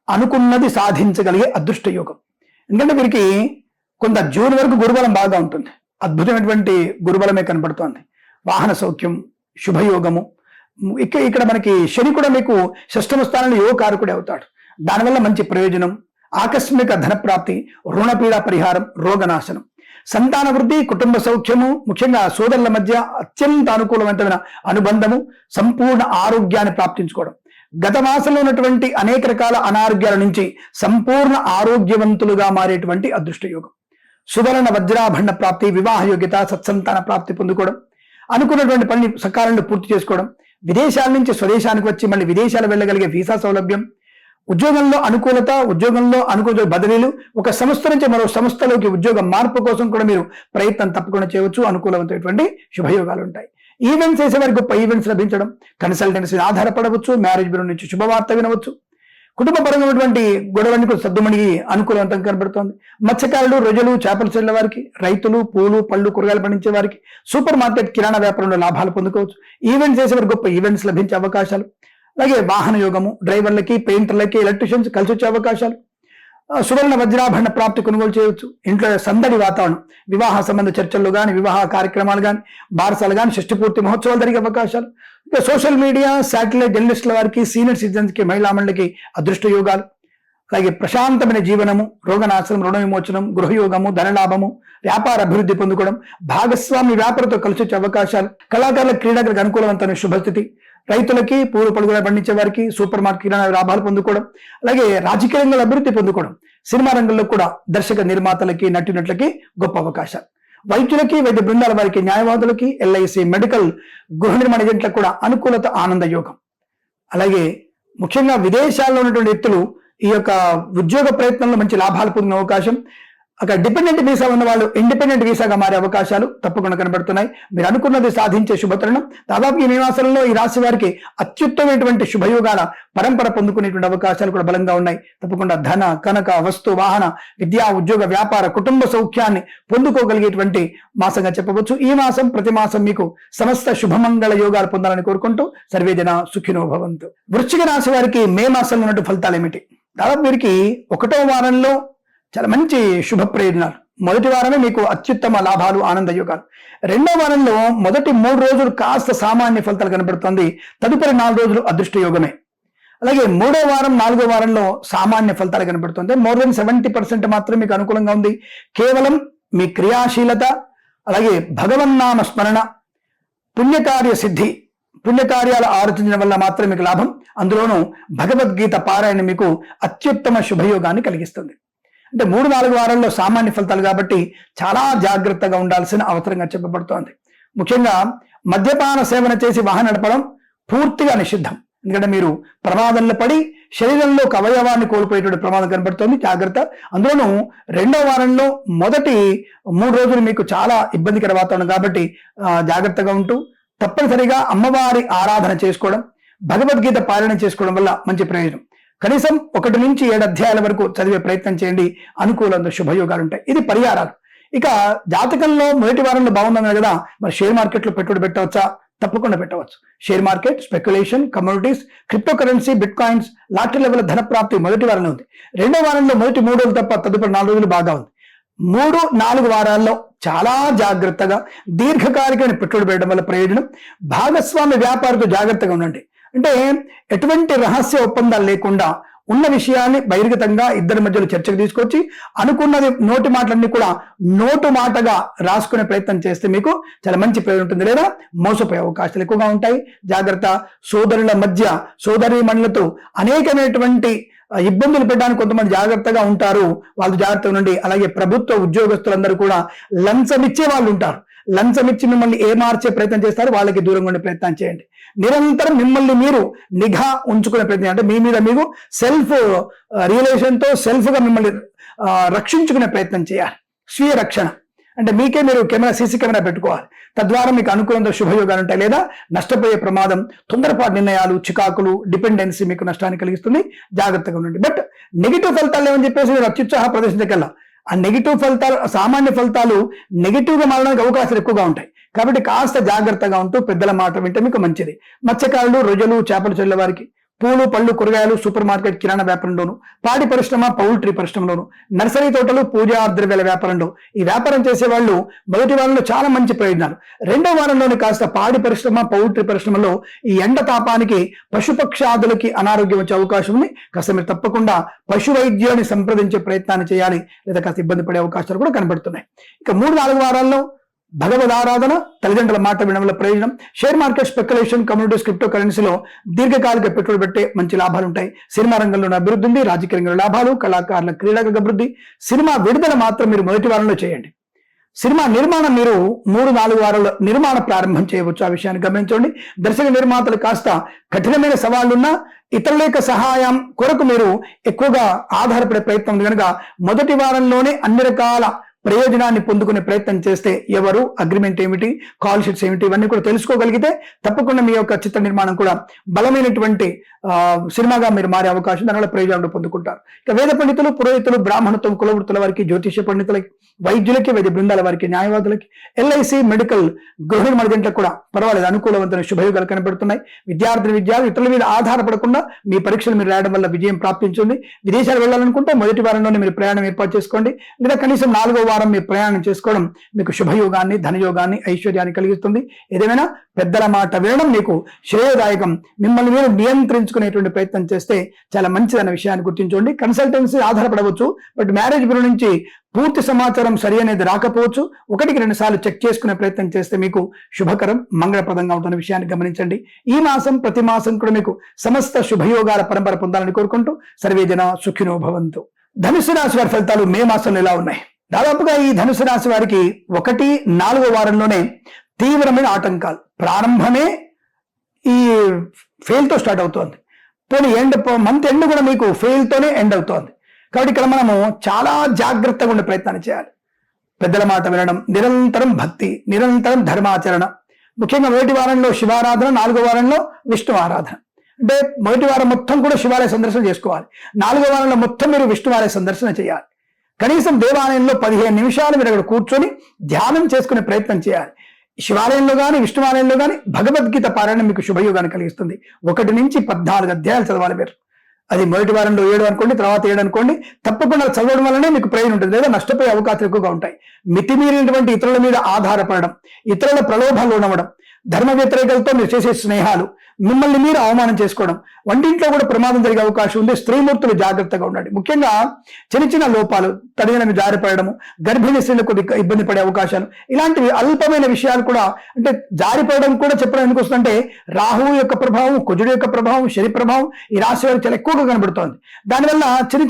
అనుకున్నది సాధించగలిగే అదృష్ట యోగం. ఎందుకంటే వీరికి కొంత జూన్ వరకు గురుబలం బాగా ఉంటుంది. అద్భుతమైనటువంటి గురుబలమే కనపడుతోంది. వాహన సౌఖ్యం, శుభయోగము. ఇక్కడ మనకి శని కూడా మీకు షష్టమ స్థానంలో యోగకారకుడే అవుతాడు. దానివల్ల మంచి ప్రయోజనం, ఆకస్మిక ధనప్రాప్తి, రుణపీడ పరిహారం, రోగనాశనం, సంతాన వృద్ధి, కుటుంబ సౌఖ్యము, ముఖ్యంగా సోదరుల మధ్య అత్యంత అనుకూలవంతమైన అనుబంధము, సంపూర్ణ ఆరోగ్యాన్ని ప్రాప్తించుకోవడం, గత మాసంలో ఉన్నటువంటి అనేక రకాల అనారోగ్యాల నుంచి సంపూర్ణ ఆరోగ్యవంతులుగా మారేటువంటి అదృష్ట యోగం, సువర్ణ వజ్రాభరణ ప్రాప్తి, వివాహ యోగ్యత, సత్సంతాన ప్రాప్తి పొందుకోవడం, అనుకున్నటువంటి పనిని సకాలంలో పూర్తి చేసుకోవడం, విదేశాల నుంచి స్వదేశానికి వచ్చి మళ్ళీ విదేశాలు వెళ్ళగలిగే వీసా సౌలభ్యం, ఉద్యోగంలో అనుకూలత, ఉద్యోగంలో అనుకూల బదిలీలు, ఒక సంస్థ నుంచి మరో సంస్థలోకి ఉద్యోగ మార్పు కోసం కూడా మీరు ప్రయత్నం తప్పకుండా చేయవచ్చు. అనుకూలమైనటువంటి శుభయోగాలు ఉంటాయి. ఈవెంట్స్ చేసేవారికి గొప్ప ఈవెంట్స్ లభించడం, కన్సల్టెన్సీ ఆధారపడవచ్చు, మ్యారేజ్ బ్యూరో నుంచి శుభవార్త వినవచ్చు, కుటుంబ పరమైనటువంటి గొడవని కూడా సర్దుమణిగి అనుకూలవంతంగా కనబడుతోంది. మత్స్యకారులు, రొయ్యలు, చేపలు చెల్లె వారికి, రైతులు, పూలు, పళ్ళు, కూరగాయలు పండించే వారికి, సూపర్ మార్కెట్, కిరాణా వ్యాపారంలో లాభాలు పొందుకోవచ్చు. ఈవెంట్స్ చేసేవారికి గొప్ప ఈవెంట్స్ లభించే అవకాశాలు, అలాగే వాహన యోగము, డ్రైవర్లకి, పెయింటర్లకి, ఎలక్ట్రీషియన్స్ కలిసి వచ్చే అవకాశాలు, సువర్ణ వజ్రాభరణ ప్రాప్తి కొనుగోలు చేయవచ్చు. ఇంట్లో సందడి వాతావరణం, వివాహ సంబంధ చర్చల్లో కానీ, వివాహ కార్యక్రమాలు కానీ, బారసాలు కానీ, షష్ఠి పూర్తి మహోత్సవాలు జరిగే అవకాశాలు. ఇక సోషల్ మీడియా, శాటిలైట్ జర్నలిస్టుల వారికి, సీనియర్ సిటిజన్స్ కి, మహిళా మండలికి అదృష్ట యోగాలు. అలాగే ప్రశాంతమైన జీవనము, రోగనాశనం, రుణ విమోచనం, గృహయోగము, ధనలాభము, వ్యాపార అభివృద్ధి పొందుకోవడం, భాగస్వామి వ్యాపారంతో కలిసి వచ్చే అవకాశాలు, కళాకారుల, క్రీడాకులకు అనుకూలవంతమైన శుభస్థితి, రైతులకి, పూలు పడుగులా పండించే వారికి, సూపర్ మార్కెట్, కిరాణా లాభాలు పొందుకోవడం, అలాగే రాజకీయ రంగంలో అభివృద్ధి పొందుకోవడం, సినిమా రంగంలో కూడా దర్శక నిర్మాతలకి, నటునట్లకి గొప్ప అవకాశాలు, వైద్యులకి, వైద్య బృందాల వారికి, న్యాయవాదులకి, ఎల్ఐసి, మెడికల్, గృహ నిర్మాణ ఏజెంట్లకు కూడా అనుకూలత, ఆనంద యోగం. అలాగే ముఖ్యంగా విదేశాల్లో ఉన్నటువంటి వ్యక్తులు ఈ యొక్క ఉద్యోగ ప్రయత్నంలో మంచి లాభాలు పొందిన అవకాశం, అక్కడ డిపెండెంట్ వీసా ఉన్న వాళ్ళు ఇండిపెండెంట్ వీసాగా మారే అవకాశాలు తప్పకుండా కనబడుతున్నాయి. మీరు అనుకున్నది సాధించే శుభతరుణం. దాదాపు ఈ నివాసంలో ఈ రాశి వారికి అత్యుత్తమైనటువంటి శుభయోగాల పరంపర పొందుకునేటువంటి అవకాశాలు కూడా బలంగా ఉన్నాయి. తప్పకుండా ధన, కనక, వస్తు, వాహన, విద్యా, ఉద్యోగ, వ్యాపార, కుటుంబ సౌఖ్యాన్ని పొందుకోగలిగేటువంటి మాసంగా చెప్పవచ్చు. ఈ మాసం ప్రతి మాసం మీకు సమస్త శుభమంగళ యోగాలు పొందాలని కోరుకుంటూ సర్వేజన సుఖినో భవంతు. వృశ్చిక రాశి వారికి మే మాసంలో ఉన్నట్టు ఫలితాలు ఏమిటి? దాదాపు వీరికి 1వ వారంలో చాలా మంచి శుభ ప్రయోజనాలు. మొదటి వారమే మీకు అత్యుత్తమ లాభాలు, ఆనంద యోగాలు. 2వ వారంలో మొదటి 3 రోజులు కాస్త సామాన్య ఫలితాలు కనబడుతుంది. తదుపరి 4 రోజులు అదృష్ట యోగమే. అలాగే 3వ వారం, 4వ వారంలో సామాన్య ఫలితాలు కనబడుతుంది. మోర్ దెన్ 70% మాత్రమే మీకు అనుకూలంగా ఉంది. కేవలం మీ క్రియాశీలత, అలాగే భగవన్నామ స్మరణ, పుణ్యకార్య సిద్ధి, పుణ్యకార్యాలు ఆలోచించడం వల్ల మాత్రమే మీకు లాభం. అందులోనూ భగవద్గీత పారాయణ మీకు అత్యుత్తమ శుభయోగాన్ని కలిగిస్తుంది. అంటే 3-4 వారాల్లో సామాన్య ఫలితాలు కాబట్టి చాలా జాగ్రత్తగా ఉండాల్సిన అవసరంగా చెప్పబడుతోంది. ముఖ్యంగా మద్యపాన సేవన చేసి వాహనం నడపడం పూర్తిగా నిషిద్ధం. ఎందుకంటే మీరు ప్రమాదంలో పడి శరీరంలో ఒక అవయవాన్ని కోల్పోయేటువంటి ప్రమాదం కనబడుతోంది. జాగ్రత్త. అందులోనూ 2వ వారంలో మొదటి 3 రోజులు మీకు చాలా ఇబ్బందికర వాతావరణం కాబట్టి జాగ్రత్తగా ఉంటూ తప్పనిసరిగా అమ్మవారి ఆరాధన చేసుకోవడం, భగవద్గీత పారాయణ చేసుకోవడం వల్ల మంచి ప్రయోజనం. కనీసం 1 నుంచి 7 అధ్యాయాల వరకు చదివే ప్రయత్నం చేయండి. అనుకూలంగా శుభయోగాలు ఉంటాయి. ఇది పరిహారాలు. ఇక జాతకంలో మొదటి వారంలో బాగుందన్నారు కదా, మరి షేర్ మార్కెట్లో పెట్టుబడి పెట్టవచ్చా? తప్పకుండా పెట్టవచ్చు. Share market, speculation, commodities, crypto currency, bit coins, lottery level ధన ప్రాప్తి మొదటి వారంలో ఉంది. 2వ వారంలో మొదటి 3 రోజులు తప్ప తదుపరి 4 రోజులు బాగా ఉంది. 3-4 వారాల్లో చాలా జాగ్రత్తగా దీర్ఘకాలికమైన పెట్టుబడి పెట్టడం వల్ల ప్రయోజనం. భాగస్వామి వ్యాపారంతో జాగ్రత్తగా ఉండండి. అంటే ఎటువంటి రహస్య ఒప్పందాలు లేకుండా ఉన్న విషయాన్ని బహిర్గతంగా ఇద్దరి మధ్యలో చర్చకు తీసుకొచ్చి అనుకున్నది నోటి మాటలన్నీ కూడా నోటు మాటగా రాసుకునే ప్రయత్నం చేస్తే మీకు చాలా మంచి ప్రయోజనం ఉంటుంది. లేదా మోసపోయే అవకాశాలు ఎక్కువగా ఉంటాయి. జాగ్రత్త. సోదరుల మధ్య, సోదరీమణులతో అనేకమైనటువంటి ఇబ్బందులు పెట్టడానికి కొంతమంది జాగ్రత్తగా ఉంటారు. వాళ్ళు జాగ్రత్తగా ఉండండి. అలాగే ప్రభుత్వ ఉద్యోగస్తులందరూ కూడా లంచం ఇచ్చే వాళ్ళు ఉంటారు. లంచం ఇచ్చి మిమ్మల్ని ఏమార్చే ప్రయత్నం చేస్తారు. వాళ్ళకి దూరంగా ఉండే ప్రయత్నం చేయండి. నిరంతరం మిమ్మల్ని మీరు నిఘా ఉంచుకునే ప్రయత్నం, అంటే మీ మీద మీకు సెల్ఫ్ రియలైజేషన్తో సెల్ఫ్గా మిమ్మల్ని రక్షించుకునే ప్రయత్నం చేయాలి. స్వీయ రక్షణ అంటే మీకే మీరు సీసీ కెమెరా పెట్టుకోవాలి. తద్వారా మీకు అనుకూలంగా శుభయోగాలు ఉంటాయి. లేదా నష్టపోయే ప్రమాదం, తొందరపాటు నిర్ణయాలు, చికాకులు, డిపెండెన్సీ మీకు నష్టాన్ని కలిగిస్తుంది. జాగ్రత్తగా ఉండండి. బట్ నెగిటివ్ ఫలితాలు ఏమని చెప్పేసి మీరు అత్యుత్సాహ ప్రదర్శించగల ఆ నెగిటివ్ ఫలితాలు, సామాన్య ఫలితాలు నెగిటివ్గా మారడానికి అవకాశాలు ఎక్కువగా ఉంటాయి. కాబట్టి కాస్త జాగ్రత్తగా ఉంటూ పెద్దల మాట వింటే మీకు మంచిది. మత్స్యకారులు, రొయ్యలు, చేపలు చెల్లె వారికి, పూలు పళ్ళు కూరగాయలు సూపర్ మార్కెట్ కిరాణా వ్యాపారంలోను, పాడి పరిశ్రమ పౌల్ట్రీ పరిశ్రమలోను, నర్సరీ తోటలు పూజా ద్రవ్యాల వ్యాపారంలో ఈ వ్యాపారం చేసే వాళ్ళు మొదటి వారంలో చాలా మంచి ప్రయోజనాలు. రెండో వారంలోనే కాస్త పాడి పరిశ్రమ పౌల్ట్రీ పరిశ్రమలో ఈ ఎండ తాపానికి పశుపక్షాదులకి అనారోగ్యం వచ్చే అవకాశం ఉంది. కాస్త మీరు తప్పకుండా పశు వైద్యాన్ని సంప్రదించే ప్రయత్నాన్ని చేయాలి, లేదా కాస్త ఇబ్బంది పడే అవకాశాలు కూడా కనబడుతున్నాయి. ఇక 3-4 వారాల్లో భగవద్ ఆరాధన, తల్లిదండ్రుల మాట వినడం వల్ల ప్రయోజనం. Share market, speculation, communities, crypto కరెన్సీలో దీర్ఘకాలిక పెట్టుబడి పెట్టే మంచి లాభాలు ఉంటాయి. సినిమా రంగంలో అభివృద్ధి ఉంది, రాజకీయ రంగంలో లాభాలు, కళాకారుల క్రీడాక అభివృద్ధి. సినిమా విడుదల మాత్రం మీరు మొదటి వారంలో చేయండి. సినిమా నిర్మాణం మీరు 3-4 వారాల్లో నిర్మాణ ప్రారంభం చేయవచ్చు. ఆ విషయాన్ని గమనించండి. దర్శక నిర్మాతలు కాస్త కఠినమైన సవాళ్లున్నా ఇతరుల యొక్క సహాయం కొరకు మీరు ఎక్కువగా ఆధారపడే ప్రయత్నం ఉంది కనుక మొదటి వారంలోనే అన్ని రకాల ప్రయోజనాన్ని పొందుకునే ప్రయత్నం చేస్తే ఎవరు, అగ్రిమెంట్ ఏమిటి, కాల్ షీట్స్ ఏమిటి, ఇవన్నీ కూడా తెలుసుకోగలిగితే తప్పకుండా మీ యొక్క చిత్ర నిర్మాణం కూడా బలమైనటువంటి సినిమాగా మీరు మారే అవకాశం, దానివల్ల ప్రయోజనాలు పొందుకుంటారు. ఇక వేద పండితులు, పురోహితులు, బ్రాహ్మణత్వం, కులవృత్తుల వారికి, జ్యోతిష పండితులకి, వైద్యులకి, వైద్య బృందాల వారికి, న్యాయవాదులకి, ఎల్ఐసి, మెడికల్, గృహిణి మరిదింట్లకు కూడా పర్వాలేదు, అనుకూలవంతమైన శుభయోగాలు కనబడుతున్నాయి. విద్యార్థులు ఇతరుల మీద ఆధారపడకుండా మీ పరీక్షలు మీరు రాయడం వల్ల విజయం ప్రాప్తించుంది. విదేశాలు వెళ్ళాలనుకుంటే మొదటి వారంలోనే మీరు ప్రయాణం ఏర్పాటు చేసుకోండి, లేదా కనీసం 4వ వారం మీరు ప్రయాణం చేసుకోవడం మీకు శుభయోగాన్ని, ధనయోగాన్ని, ఐశ్వర్యాన్ని కలిగిస్తుంది. ఏదేమైనా పెద్దల మాట వినడం మీకు శ్రేయదాయకం. మిమ్మల్ని మీరు నియంత్రించుకునేటువంటి ప్రయత్నం చేస్తే చాలా మంచిదన్న విషయాన్ని గుర్తించండి. కన్సల్టెన్సీ ఆధారపడవచ్చు, బట్ మ్యారేజ్ బ్యూరో నుంచి పూర్తి సమాచారం సరి అనేది రాకపోవచ్చు. 1-2 సార్లు చెక్ చేసుకునే ప్రయత్నం చేస్తే మీకు శుభకరం, మంగళప్రదంగా ఉంటున్న విషయాన్ని గమనించండి. ఈ మాసం ప్రతి మాసం కూడా మీకు సమస్త శుభయోగాల పరంపర పొందాలని కోరుకుంటూ సర్వేజన సుఖినో భవంతు. ధనుసు రాశి వారి ఫలితాలు మే మాసంలో ఎలా ఉన్నాయి? దాదాపుగా ఈ ధనుసు రాశి వారికి 1-4వ వారంలోనే తీవ్రమైన ఆటంకాలు. ప్రారంభమే ఈ ఫెయిల్తో స్టార్ట్ అవుతోంది. పోనీ మంత్ ఎండ్ కూడా మీకు ఫెయిల్తోనే ఎండ్ అవుతోంది. కాబట్టి ఇక్కడ మనము చాలా జాగ్రత్తగా ఉండే ప్రయత్నాన్ని చేయాలి. పెద్దల మాట వినడం, నిరంతరం భక్తి, నిరంతరం ధర్మాచరణ. ముఖ్యంగా మొదటి వారంలో శివారాధన, 4వ వారంలో విష్ణు ఆరాధన. అంటే మొదటి వారం మొత్తం కూడా శివాలయ సందర్శన చేసుకోవాలి. 4వ వారంలో మొత్తం మీరు విష్ణువాలయ సందర్శన చేయాలి. కనీసం దేవాలయంలో 15 నిమిషాలు మీరు అక్కడ కూర్చొని ధ్యానం చేసుకునే ప్రయత్నం చేయాలి. శివాలయంలో కానీ విష్ణువాలయంలో కానీ భగవద్గీత పారాయణం మీకు శుభయోగాన్ని కలిగిస్తుంది. 1-14 అధ్యాయాలు చదవాలి మీరు. అది మొదటి వారంలో 7 అనుకోండి, తర్వాత 7 అనుకోండి. తప్పకుండా చదవడం వల్లనే మీకు ప్రయోజనం ఉంటుంది, లేదా నష్టపోయే అవకాశాలు ఎక్కువగా ఉంటాయి. మితిమీరినటువంటి ఇతరుల మీద ఆధారపడడం, ఇతరుల ప్రలోభాలు ఉండవడం, ధర్మ వ్యతిరేకలతో మీరు చేసే స్నేహాలు, మిమ్మల్ని మీరు అవమానం చేసుకోవడం, వంటింట్లో కూడా ప్రమాదం జరిగే అవకాశం ఉంది. స్త్రీమూర్తులు జాగ్రత్తగా ఉండండి. ముఖ్యంగా చిన్న లోపాలు, తడిగిన జారిపడము, గర్భిణీ స్త్రీలకు ఇబ్బంది పడే అవకాశాలు, ఇలాంటివి అల్పమైన విషయాలు కూడా. అంటే జారిపడడం కూడా చెప్పడం ఎందుకు వస్తుందంటే రాహువు యొక్క ప్రభావం, కుజుడు యొక్క ప్రభావం, శని ప్రభావం ఈ రాశి వారికి చాలా ఎక్కువగా కనబడుతోంది. దానివల్ల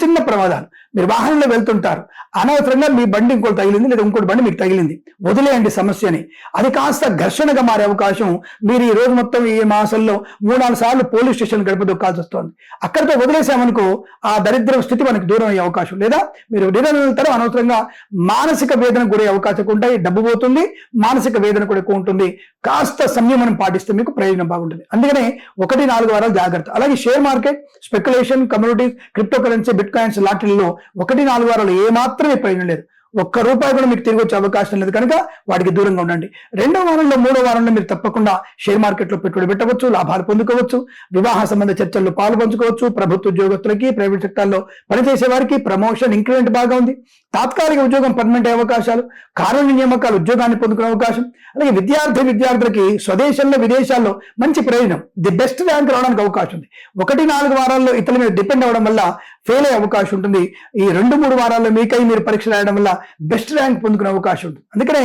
చిన్న ప్రమాదాలు. మీరు వాహనంలో వెళ్తుంటారు, అనవసరంగా మీ బండి ఇంకోటి తగిలింది, లేదా ఇంకోటి బండి మీకు తగిలింది, వదిలేయండి సమస్యని. అది కాస్త ఘర్షణగా మారే అవకాశం. మీరు ఈ రోజు మొత్తం ఈ మాసంలో 3-4 సార్లు పోలీస్ స్టేషన్ గడపదొక్కాల్సి వస్తుంది. అక్కడితో వదిలేసామనుకో ఆ దరిద్ర స్థితి మనకు దూరం అయ్యే అవకాశం, లేదా మీరు నిరంతరం అనవసరంగా మానసిక వేదన గురయ్యే అవకాశం ఉంటాయి. డబ్బు పోతుంది, మానసిక వేదన కూడా ఎక్కువ ఉంటుంది. కాస్త సంయమనం పాటిస్తే మీకు ప్రయోజనం బాగుంటుంది. అందుకనే 1-4 వారాలు జాగ్రత్త. అలాగే share market, speculation, communities, crypto currency, bitcoins లాటరీలో 1-4 వారాలు ఏమాత్రమే ప్రయోజనం లేదు. ₹1 కూడా మీకు తిరిగి వచ్చే అవకాశం లేదు కనుక వాటికి దూరంగా ఉండండి. 2వ వారంలో 3వ వారంలో మీరు తప్పకుండా షేర్ మార్కెట్లో పెట్టుబడి పెట్టవచ్చు, లాభాలు పొందుకోవచ్చు, వివాహ సంబంధ చర్చల్లో పాలు పంచుకోవచ్చు. ప్రభుత్వ ఉద్యోగస్తులకి, ప్రైవేట్ సెక్టార్లో పనిచేసే వారికి ప్రమోషన్, ఇంక్రిమెంట్ బాగా ఉంది. తాత్కాలిక ఉద్యోగం పర్మనెంట్ అయ్యే అవకాశాలు, కారుణ్య నియామకాలు, ఉద్యోగాన్ని పొందుకునే అవకాశం. అలాగే విద్యార్థులకి స్వదేశంలో విదేశాల్లో మంచి ప్రయోజనం, ది బెస్ట్ ర్యాంక్ రావడానికి అవకాశం ఉంది. 1-4 వారాల్లో ఇతరుల మీద డిపెండ్ అవ్వడం వల్ల ఫెయిల్ అయ్యే అవకాశం ఉంటుంది. ఈ 2-3 వారాల్లో మీకై మీరు పరీక్ష రాయడం వల్ల బెస్ట్ ర్యాంక్ పొందుకునే అవకాశం ఉంటుంది. అందుకనే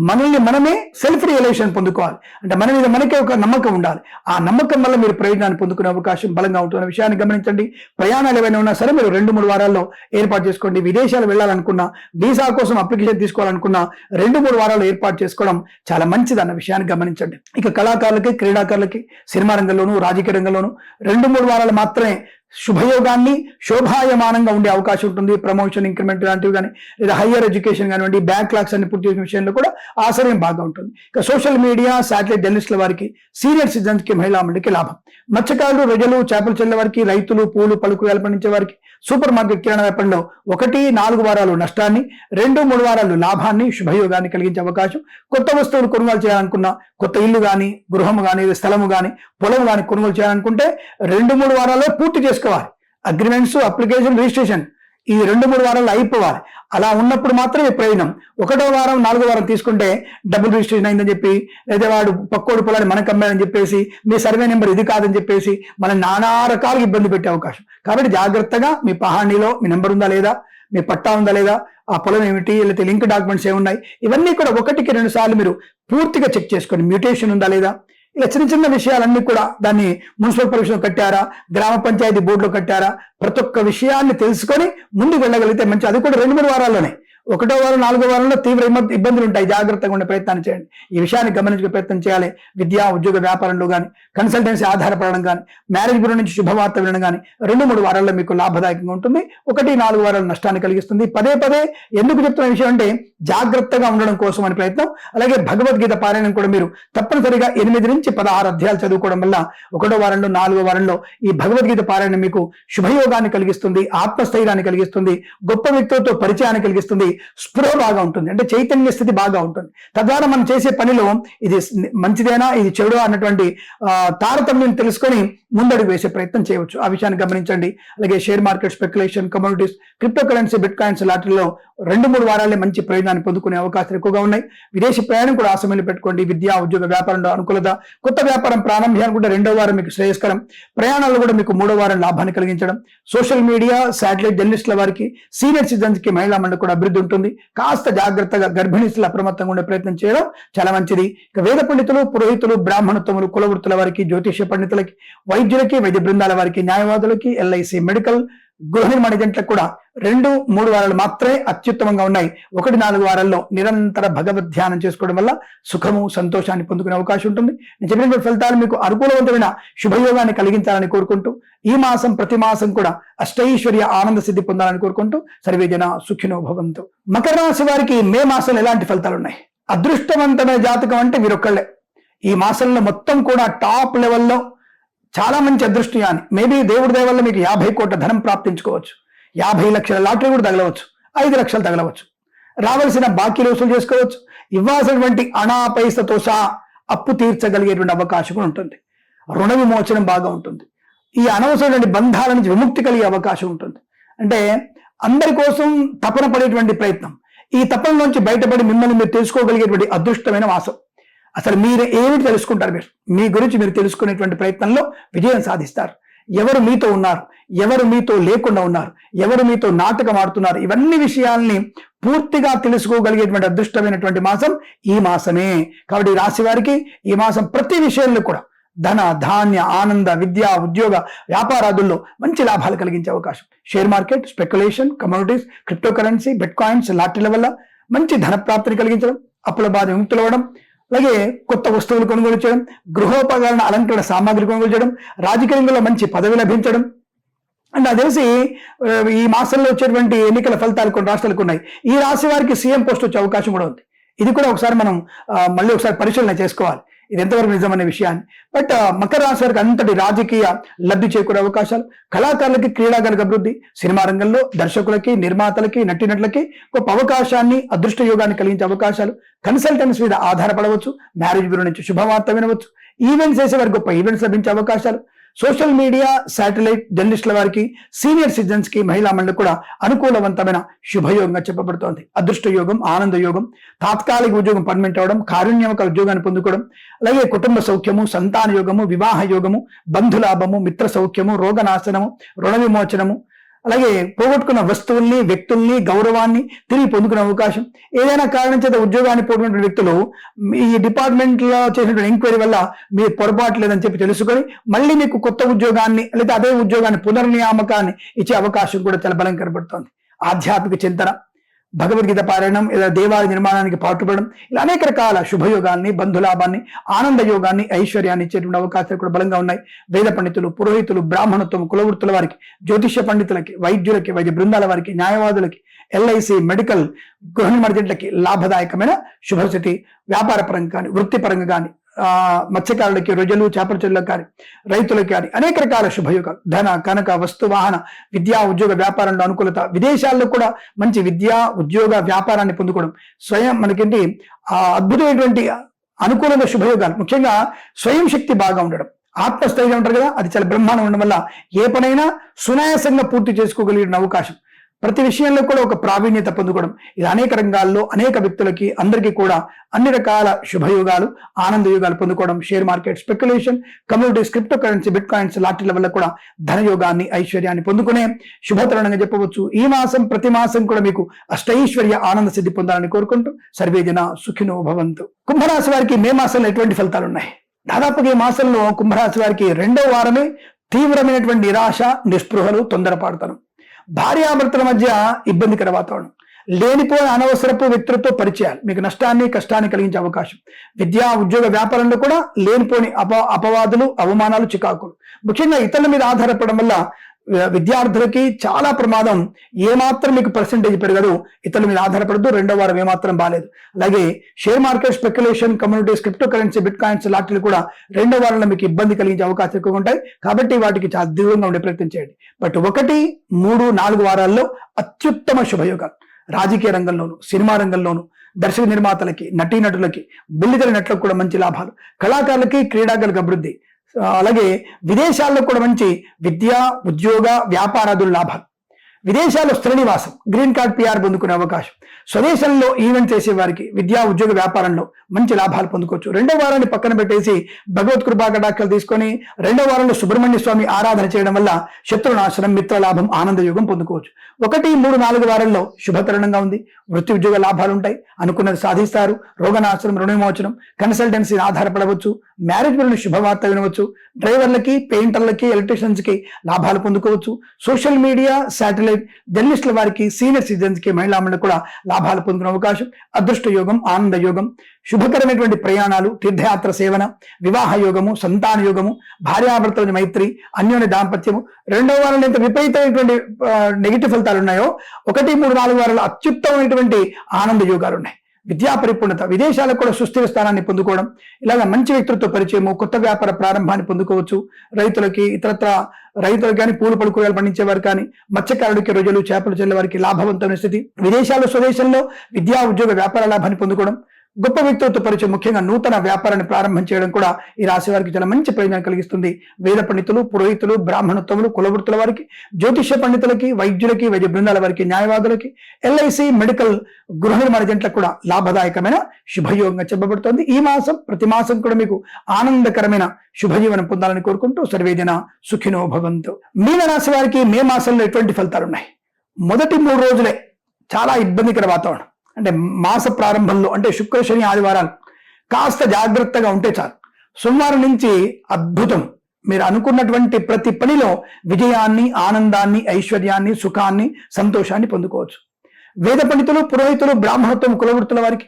మనల్ని మనమే సెల్ఫ్ రియలైజేషన్ పొందుకోవాలి. అంటే మన మీద మనకే ఒక నమ్మకం ఉండాలి. ఆ నమ్మకం వల్ల మీరు ప్రయోజనాన్ని పొందుకునే అవకాశం బలంగా ఉంటున్న విషయాన్ని గమనించండి. ప్రయాణాలు ఏమైనా ఉన్నా సరే మీరు 2-3 వారాల్లో ఏర్పాటు చేసుకోండి. విదేశాలు వెళ్ళాలనుకున్నా, వీసా కోసం అప్లికేషన్ తీసుకోవాలనుకున్నా 2-3 వారాలు ఏర్పాటు చేసుకోవడం చాలా మంచిది అన్న విషయాన్ని గమనించండి. ఇక కళాకారులకి, క్రీడాకారులకి, సినిమా రంగంలోనూ, రాజకీయ రంగంలోనూ 2-3 వారాలు మాత్రమే శుభయోగాన్ని శోభాయమానంగా ఉండే అవకాశం ఉంటుంది. ప్రమోషన్, ఇంక్రిమెంట్ లాంటివి కానీ, లేదా హయ్యర్ ఎడ్యుకేషన్ కానివ్వండి, బ్యాక్లాగ్స్ అన్ని పూర్తి చేసిన విషయంలో కూడా ఆశ్రయం బాగా ఉంటుంది. ఇక సోషల్ మీడియా, శాటిలైట్ జర్నలిస్టుల వారికి, సీనియర్ సిటిజన్స్ కి, మహిళా మండలికి లాభం. మత్స్యకారులు, రొయ్యలు, చేపలు చెల్లె వారికి, రైతులు, పూలు పలుకు పండించే వారికి, సూపర్ మార్కెట్ కిరాణా వ్యాపారంలో 1-4 వారాలు నష్టాన్ని, 2-3 వారాలు లాభాన్ని, శుభయోగాన్ని కలిగించే అవకాశం. కొత్త వస్తువులు కొనుగోలు చేయాలనుకున్న, కొత్త ఇల్లు కానీ, గృహము కానీ, స్థలము కానీ, పొలం కానీ కొనుగోలు చేయాలనుకుంటే 2-3 వారాల్లో పూర్తి చేసుకోవాలి. అగ్రిమెంట్స్, అప్లికేషన్, రిజిస్ట్రేషన్ ఈ 2-3 వారాల్లో అయిపోవాలి. అలా ఉన్నప్పుడు మాత్రమే ప్రయోజనం. 1వ వారం 4వ వారం తీసుకుంటే డబుల్ రిజిస్ట్రేషన్ అయిందని చెప్పి, లేదా వాడు పక్కోడి పొలాన్ని మనకు అమ్మాడని చెప్పేసి, మీ సర్వే నెంబర్ ఇది కాదని చెప్పేసి మనం నానా రకాలుగా ఇబ్బంది పెట్టే అవకాశం. కాబట్టి జాగ్రత్తగా మీ పహాణిలో మీ నెంబర్ ఉందా లేదా, మీ పట్టా ఉందా లేదా, ఆ పొలం ఏమిటి, లేకపోతే లింక్ డాక్యుమెంట్స్ ఏమున్నాయి, ఇవన్నీ కూడా 1-2 సార్లు మీరు పూర్తిగా చెక్ చేసుకోండి. మ్యూటేషన్ ఉందా లేదా, ఇలా చిన్న చిన్న విషయాలన్నీ కూడా, దాన్ని మున్సిపల్ పరిషత్లో కట్టారా, గ్రామ పంచాయతీ బోర్డులో కట్టారా, ప్రతి ఒక్క విషయాన్ని తెలుసుకొని ముందుకు వెళ్ళగలిగితే మంచి. అది కూడా 2-3 వారాల్లోనే. 1వ వారం 4వ వారంలో తీవ్ర ఇబ్బందులు ఉంటాయి. జాగ్రత్తగా ఉండే ప్రయత్నం చేయండి. ఈ విషయాన్ని గమనించే ప్రయత్నం చేయాలి. విద్యా, ఉద్యోగ, వ్యాపారంలో కానీ, కన్సల్టెన్సీ ఆధారపడడం కానీ, మ్యారేజ్ బ్యూరో నుంచి శుభవార్త వినడం కానీ 2-3 వారాల్లో మీకు లాభదాయకంగా ఉంటుంది. 1-4 వారాలు నష్టాన్ని కలిగిస్తుంది. పదే ఎందుకు చెప్తున్న విషయం అంటే జాగ్రత్తగా ఉండడం కోసం అని ప్రయత్నం. అలాగే భగవద్గీత పారాయణం కూడా మీరు తప్పనిసరిగా 8-16 అధ్యాయాలు చదువుకోవడం వల్ల 1వ వారంలో 4వ వారంలో ఈ భగవద్గీత పారాయణం మీకు శుభయోగాన్ని కలిగిస్తుంది, ఆత్మస్థైర్యాన్ని కలిగిస్తుంది, గొప్ప వ్యక్తులతో పరిచయాన్ని కలిగిస్తుంది, స్పృహ బాగా ఉంటుంది, అంటే చైతన్య స్థితి బాగా ఉంటుంది. తద్వారా మనం చేసే పనిలో ఇది మంచిదేనా, ఇది చెడు అన్నటువంటి తారతమ్యం తెలుసుకొని ముందడుగు వేసే ప్రయత్నం చేయవచ్చు. ఆ విషయాన్ని గమనించండి. అలాగే share market, speculation, commodities, crypto currency, bitcoins లాంటిలో 2-3 వారాలే మంచి ప్రయోజనాన్ని పొందుకునే అవకాశాలు ఎక్కువగా ఉన్నాయి. విదేశీ ప్రయాణం కూడా ఆ సమయంలో పెట్టుకోండి. విద్యా, ఉద్యోగ, వ్యాపారంలో అనుకూలత. కొత్త వ్యాపారం ప్రారంభించాలనుకుంటే 2వ వారం మీకు శ్రేయస్కరం. ప్రయాణాల్లో కూడా మీకు 3వ వారం లాభాన్ని కలిగించడం. సోషల్ మీడియా, శాటిలైట్ జర్నలిస్టుల వారికి, సీనియర్ సిటిజన్స్ కి, మహిళా మండలి కూడా అభివృద్ధి ఉంటుంది. కాస్త జాగ్రత్తగా గర్భిణీస్తులు అప్రమత్తంగా ఉండే ప్రయత్నం చేయడం చాలా మంచిది. ఇక వేద పండితులు, పురోహితులు, బ్రాహ్మణోత్తములు, కులవృత్తుల వారికి, జ్యోతిష్య పండితులకి, వైద్యులకి, వైద్య బృందాల వారికి, న్యాయవాదులకి, ఎల్ఐసి, మెడికల్, గృహ నిర్మాణ ఏజెంట్లకు కూడా 2-3 వారాలు మాత్రమే అత్యుత్తమంగా ఉన్నాయి. 1-4 వారాల్లో నిరంతర భగవద్ ధ్యానం చేసుకోవడం వల్ల సుఖము, సంతోషాన్ని పొందుకునే అవకాశం ఉంటుంది. నేను చెప్పిన ఫలితాలు మీకు అనుకూలవంతమైన శుభయోగాన్ని కలిగించాలని కోరుకుంటూ, ఈ మాసం ప్రతి మాసం కూడా అష్టైశ్వర్య ఆనంద సిద్ధి పొందాలని కోరుకుంటూ, సర్వే జన సుఖినో భవంతు. మకర రాశి వారికి మే మాసంలో ఎలాంటి ఫలితాలు ఉన్నాయి? అదృష్టవంతమైన జాతకం అంటే వీరొక్కళ్ళే. ఈ మాసంలో మొత్తం కూడా టాప్ లెవెల్లో చాలా మంచి అదృష్టయాన్ని. మేబీ దేవుడి దయ వల్ల మీకు 50 కోట్ల ధనం ప్రాప్తించుకోవచ్చు. 50 లక్షల లాటరీ కూడా తగలవచ్చు. 5 లక్షలు తగలవచ్చు. రావాల్సిన బాకీలు వసూలు చేసుకోవచ్చు. ఇవ్వాల్సినటువంటి అనా పైసతో సహా అప్పు తీర్చగలిగేటువంటి అవకాశం కూడా ఉంటుంది. రుణ విమోచనం బాగా ఉంటుంది. ఈ అనవసరమైన బంధాల నుంచి విముక్తి కలిగే అవకాశం ఉంటుంది. అంటే అందరి కోసం తపన పడేటువంటి ప్రయత్నం. ఈ తపన నుంచి బయటపడి మిమ్మల్ని మీరు తెలుసుకోగలిగేటువంటి అదృష్టమైన మాసం. అసలు మీరు ఏమిటి తెలుసుకుంటారు? మీరు మీ గురించి మీరు తెలుసుకునేటువంటి ప్రయత్నంలో విజయం సాధిస్తారు. ఎవరు మీతో ఉన్నారు, ఎవరు మీతో లేకుండా ఉన్నారు, ఎవరు మీతో నాటకం ఆడుతున్నారు, ఇవన్నీ విషయాల్ని పూర్తిగా తెలుసుకోగలిగేటువంటి అదృష్టమైనటువంటి మాసం ఈ మాసమే. కాబట్టి ఈ రాశి వారికి ఈ మాసం ప్రతి విషయంలో కూడా ధన, ధాన్య, ఆనంద, విద్య, ఉద్యోగ, వ్యాపారాదుల్లో మంచి లాభాలు కలిగించే అవకాశం. Share market, speculation, commodities, crypto currency, bitcoins లాటరీల వల్ల మంచి ధన ప్రాప్తిని కలిగించడం, అప్పుల బాధ విముక్తులవ్వడం, అలాగే కొత్త వస్తువులు కొనుగోలు చేయడం, గృహోపకరణ అలంకరణ సామాగ్రి కొనుగోలు చేయడం, రాజకీయ రంగంలో మంచి పదవి లభించడం. అండ్ నాకు తెలిసి ఈ మాసంలో వచ్చేటువంటి ఎన్నికల ఫలితాలు కొన్ని రాష్ట్రాలకు ఉన్నాయి. ఈ రాశి వారికి సీఎం పోస్ట్ వచ్చే అవకాశం కూడా ఉంది. ఇది కూడా ఒకసారి మనం మళ్ళీ ఒకసారి పరిశీలన చేసుకోవాలి, ఇది ఎంతవరకు నిజమనే విషయాన్ని. బట్ మకర రాశి వారికి అంతటి రాజకీయ లబ్ధి చేకూరే అవకాశాలు, కళాకారులకి, క్రీడాకారులకు అభివృద్ధి, సినిమా రంగంలో దర్శకులకి, నిర్మాతలకి, నటీనటులకి గొప్ప అవకాశాన్ని, అదృష్ట యోగాన్ని కలిగించే అవకాశాలు, కన్సల్టెన్సీ మీద ఆధారపడవచ్చు, మ్యారేజ్ బ్యూరో నుంచి శుభవార్త వినవచ్చు, ఈవెంట్స్ చేసే వారికి గొప్ప ఈవెంట్స్ లభించే అవకాశాలు, సోషల్ మీడియా, శాటిలైట్ జర్నలిస్టుల వారికి, సీనియర్ సిటిజన్స్ కి, మహిళా మండలికి కూడా అనుకూలవంతమైన శుభయోగంగా చెప్పబడుతోంది. అదృష్ట యోగం, ఆనంద యోగం, తాత్కాలిక ఉద్యోగం పర్మనెంట్ అవడం, కారుణ్యమక ఉద్యోగాన్ని పొందుకోవడం, అలాగే కుటుంబ సౌఖ్యము, సంతాన యోగము, వివాహ యోగము, బంధులాభము, మిత్ర సౌఖ్యము, రోగనాశనము, రుణ విమోచనము, అలాగే పోగొట్టుకున్న వస్తువుల్ని, వ్యక్తుల్ని, గౌరవాన్ని తిరిగి పొందుకునే అవకాశం. ఏదైనా కారణం చేత ఉద్యోగాన్ని పోగొట్టిన వ్యక్తులు ఈ డిపార్ట్మెంట్ లో చేసినటువంటి ఎంక్వైరీ వల్ల మీరు పొరపాటు లేదని చెప్పి తెలుసుకొని మళ్ళీ మీకు కొత్త ఉద్యోగాన్ని లేదా అదే ఉద్యోగాన్ని పునర్నియామకాన్ని ఇచ్చే అవకాశం కూడా చాలా బలం కనబడుతోంది. ఆధ్యాత్మిక చింతన, భగవద్గీత పారాయణం, లేదా దేవాలయ నిర్మాణానికి పాటుపడడం, ఇలా అనేక రకాల శుభయోగాన్ని, బంధులాభాన్ని, ఆనంద యోగాన్ని, ఐశ్వర్యాన్ని ఇచ్చేటువంటి అవకాశాలు కూడా బలంగా ఉన్నాయి. వేద పండితులు, పురోహితులు, బ్రాహ్మణత్వం, కులవృత్తుల వారికి, జ్యోతిష్య పండితులకి, వైద్యులకి, వైద్య బృందాల వారికి, న్యాయవాదులకి, ఎల్ఐసి, మెడికల్, గృహ నిర్మాణానికి లాభదాయకమైన శుభస్థితి. వ్యాపార పరంగా కానీ, వృత్తిపరంగా కానీ, మత్స్యకారులకి, రొయ్యలు, చేపల చెరువులకు కానీ, రైతులకు కానీ అనేక రకాల శుభయోగాలు. ధన, కనక, వస్తు, వాహన, విద్యా, ఉద్యోగ, వ్యాపారంలో అనుకూలత. విదేశాల్లో కూడా మంచి విద్యా, ఉద్యోగ, వ్యాపారాన్ని పొందుకోవడం. స్వయం మనకేంటి అద్భుతమైనటువంటి అనుకూలంగా శుభయోగాలు. ముఖ్యంగా స్వయం శక్తి బాగా ఉండడం, ఆత్మస్థైర్యం ఉంటారు కదా, అది చాలా బ్రహ్మాండం ఉండడం వల్ల ఏ పనైనా సునాయాసంగా పూర్తి చేసుకోగలిగిన అవకాశం. ప్రతి విషయంలో కూడా ఒక ప్రావీణ్యత పొందుకోవడం. ఇది అనేక రంగాల్లో అనేక వ్యక్తులకి అందరికీ కూడా అన్ని రకాల శుభయోగాలు, ఆనంద యోగాలు పొందుకోవడం. Share market, speculation, communities, crypto currency, bitcoins లాంటి వల్ల కూడా ధనయోగాన్ని, ఐశ్వర్యాన్ని పొందుకునే శుభతరుణంగా చెప్పవచ్చు. ఈ మాసం ప్రతి మాసం కూడా మీకు అష్టైశ్వర్య ఆనంద సిద్ధి పొందాలని కోరుకుంటూ సర్వేజన సుఖినో భవంతు. కుంభరాశి వారికి మే మాసంలో ఎటువంటి ఫలితాలు ఉన్నాయి? దాదాపుగా ఈ మాసంలో కుంభరాశి వారికి 2వ వారమే తీవ్రమైనటువంటి నిరాశ, నిస్పృహలు, తొందరపాటుతనం, భార్యాభర్తల మధ్య ఇబ్బందికర వాతావరణం, లేనిపోయిన అనవసరపు వ్యక్తులతో పరిచయాలు మీకు నష్టాన్ని, కష్టాన్ని కలిగించే అవకాశం. విద్యా, ఉద్యోగ, వ్యాపారంలో కూడా లేనిపోని అపవాదులు, అవమానాలు, చికాకులు. ముఖ్యంగా ఇతరుల మీద ఆధారపడడం వల్ల విద్యార్థులకి చాలా ప్రమాదం. ఏమాత్రం మీకు పర్సెంటేజ్ పెరగదు, ఇతరుల మీద ఆధారపడదు. 2వ వారం ఏమాత్రం బాలేదు. అలాగే share market, speculation, communities, crypto currency, bit coins లాంటివి కూడా 2వ వారంలో మీకు ఇబ్బంది కలిగించే అవకాశం ఎక్కువగా ఉంటాయి. కాబట్టి వాటికి చాలా దూరంగా ఉండే ప్రయత్నం చేయండి. బట్ 1, 3, 4 వారాల్లో అత్యుత్తమ శుభయోగాలు. రాజకీయ రంగంలోను, సినిమా రంగంలోను, దర్శక నిర్మాతలకి, నటీనటులకి, బుల్లితెర నటులకు కూడా మంచి లాభాలు. కళాకారులకి, క్రీడాకారులకు అభివృద్ధి. అలాగే విదేశాల్లో కూడా మంచి విద్యా, ఉద్యోగ, వ్యాపారాదుల లాభాలు. విదేశాల్లో స్థిర నివాసం, గ్రీన్ కార్డ్, పిఆర్ పొందుకునే అవకాశం. స్వదేశంలో ఈవెంట్ చేసే వారికి విద్యా, ఉద్యోగ, వ్యాపారంలో మంచి లాభాలు పొందుకోవచ్చు. 2వ వారాన్ని పక్కన పెట్టేసి భగవత్ కృపా కటాక్షాలు తీసుకొని 2వ వారంలో సుబ్రహ్మణ్య స్వామి ఆరాధన చేయడం వల్ల శత్రునాశనం, మిత్రలాభం, ఆనంద యోగం పొందుకోవచ్చు. 1, 3, 4 వారాల్లో శుభతరుణంగా ఉంది. వృత్తి, ఉద్యోగ లాభాలు ఉంటాయి. అనుకున్నది సాధిస్తారు. రోగనాశనం, రుణ విమోచనం, కన్సల్టెన్సీని ఆధారపడవచ్చు. మ్యారేజ్ గురించి శుభవార్త వినవచ్చు. డ్రైవర్లకి, పెయింటర్లకి, ఎలక్ట్రీషియన్స్ కి లాభాలు పొందుకోవచ్చు. సోషల్ మీడియా, శాటిలైట్, జర్నలిస్టుల వారికి, సీనియర్ సిటిజన్స్ కి, మహిళా మండలి కూడా లాభాలు పొందుకునే అవకాశం. అదృష్ట యోగం, ఆనంద యోగం, శుభకరమైనటువంటి ప్రయాణాలు, తీర్థయాత్ర సేవన, వివాహ యోగము, సంతాన యోగము, భార్యాభర్తల మైత్రి, అన్యోన్య దాంపత్యము. 2వ వారంలో ఎంత విపరీతమైనటువంటి నెగిటివ్ ఫలితాలు ఉన్నాయో 1, 3, 4 వారాలు అత్యుత్తమైనటువంటి ఆనంద యోగాలు ఉన్నాయి. విద్యా పరిపూర్ణత, విదేశాలకు కూడా సుస్థిర స్థానాన్ని పొందుకోవడం, ఇలాగ మంచి వ్యక్తులతో పరిచయము, కొత్త వ్యాపార ప్రారంభాన్ని పొందుకోవచ్చు. రైతులకి, ఇతరత్ర రైతులకు కానీ, పూలు పళ్ళు కూరగాయలు పండించేవారు కానీ, మత్స్యకారులకి, రొయ్యలు, చేపలు చెల్లె వారికి లాభవంతమైన స్థితి. విదేశాల్లో, స్వదేశంలో విద్యా, ఉద్యోగ, వ్యాపార లాభాన్ని పొందుకోవడం. గొప్ప వ్యక్తులతో పరిచయం, ముఖ్యంగా నూతన వ్యాపారాన్ని ప్రారంభం చేయడం కూడా ఈ రాశి వారికి చాలా మంచి ప్రయోజనం కలిగిస్తుంది. వేద పండితులు, పురోహితులు, బ్రాహ్మణత్వములు, కులవృత్తుల వారికి, జ్యోతిష్య పండితులకి, వైద్యులకి, వైద్య బృందాల వారికి, న్యాయవాదులకి, ఎల్ఐసి, మెడికల్, గృహ నిర్మాణ జంటలకు కూడా లాభదాయకమైన శుభయోగంగా చెప్పబడుతోంది. ఈ మాసం ప్రతి మాసం కూడా మీకు ఆనందకరమైన శుభజీవనం పొందాలని కోరుకుంటూ సర్వేజన సుఖినో భవంతు. మీన రాశి వారికి మే మాసంలో ఎటువంటి ఫలితాలు ఉన్నాయి? మొదటి 3 రోజులే చాలా ఇబ్బందికర వాతావరణం. అంటే మాస ప్రారంభంలో, అంటే శుక్ర, శని, ఆదివారాలు కాస్త జాగ్రత్తగా ఉంటే చాలు. సోమవారం నుంచి అద్భుతం. మీరు అనుకున్నటువంటి ప్రతి పనిలో విజయాన్ని, ఆనందాన్ని, ఐశ్వర్యాన్ని, సుఖాన్ని, సంతోషాన్ని పొందుకోవచ్చు. వేద పండితులు, పురోహితులు, బ్రాహ్మణత్వం, కులవృత్తుల వారికి,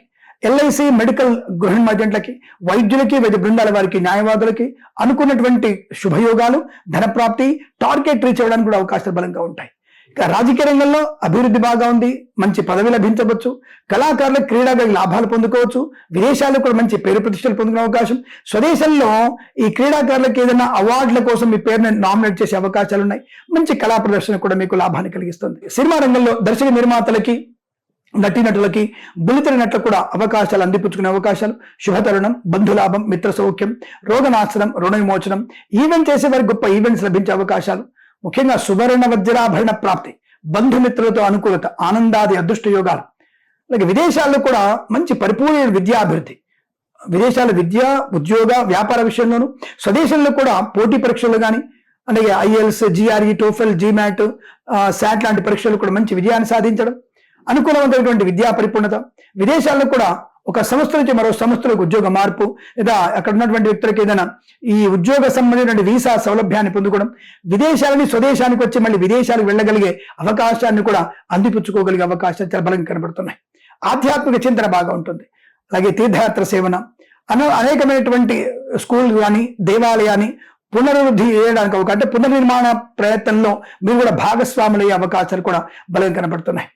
ఎల్ఐసి, మెడికల్, గృహ నిర్మాణలకి, వైద్యులకి, వైద్య బృందాల వారికి, న్యాయవాదులకి అనుకున్నటువంటి శుభయోగాలు, ధనప్రాప్తి, టార్గెట్ రీచ్ అవ్వడానికి కూడా అవకాశాలు బలంగా ఉంటాయి. ఇక రాజకీయ రంగంలో అభివృద్ధి బాగా ఉంది, మంచి పదవి లభించవచ్చు. కళాకారులకు, క్రీడాకారులకు లాభాలు పొందుకోవచ్చు. విదేశాల్లో కూడా మంచి పేరు ప్రతిష్టలు పొందుకునే అవకాశం. స్వదేశంలో ఈ క్రీడాకారులకు ఏదైనా అవార్డుల కోసం మీ పేరుని నామినేట్ చేసే అవకాశాలు ఉన్నాయి. మంచి కళా ప్రదర్శన కూడా మీకు లాభాన్ని కలిగిస్తుంది. సినిమా రంగంలో దర్శక నిర్మాతలకి, నటీనటులకి, బుల్లితెర నటులకు కూడా అవకాశాలు అందిపుచ్చుకునే అవకాశాలు. శుభతరుణం, బంధులాభం, మిత్ర సౌఖ్యం, రోగనాశనం, రుణ విమోచనం, ఈవెంట్ చేసే వారికి గొప్ప ఈవెంట్స్ లభించే అవకాశాలు. ముఖ్యంగా సువర్ణ వజ్రాభరణ ప్రాప్తి, బంధుమిత్రులతో అనుకూలత, ఆనందాది అదృష్ట యోగాలు. అలాగే విదేశాల్లో కూడా మంచి పరిపూర్ణ విద్యాభివృద్ధి. విదేశాల విద్య, ఉద్యోగ, వ్యాపార విషయంలోనూ, స్వదేశంలో కూడా పోటీ పరీక్షలు కానీ, అలాగే IELTS, GRE, TOEFL, GMAT, SAT లాంటి పరీక్షలు కూడా మంచి విజయాన్ని సాధించడం, అనుకూలమైనటువంటి విద్యా పరిపూర్ణత. విదేశాల్లో కూడా ఒక సంస్థ నుంచి మరో సంస్థలకు ఉద్యోగ మార్పు, లేదా అక్కడ ఉన్నటువంటి వ్యక్తులకు ఏదైనా ఈ ఉద్యోగ సంబంధించిన వీసా సౌలభ్యాన్ని పొందుకోవడం, విదేశాలని స్వదేశానికి వచ్చి మళ్ళీ విదేశాలకు వెళ్ళగలిగే అవకాశాన్ని కూడా అందిపుచ్చుకోగలిగే అవకాశాలు చాలా బలంగా కనబడుతున్నాయి. ఆధ్యాత్మిక చింతన బాగా ఉంటుంది. అలాగే తీర్థయాత్ర సేవన, అనేకమైనటువంటి స్కూల్ కానీ దేవాలయాన్ని పునరుద్ధి చేయడానికి అంటే పునర్నిర్మాణ ప్రయత్నంలో మీరు కూడా భాగస్వాములయ్యే అవకాశాలు కూడా బలంగా కనబడుతున్నాయి.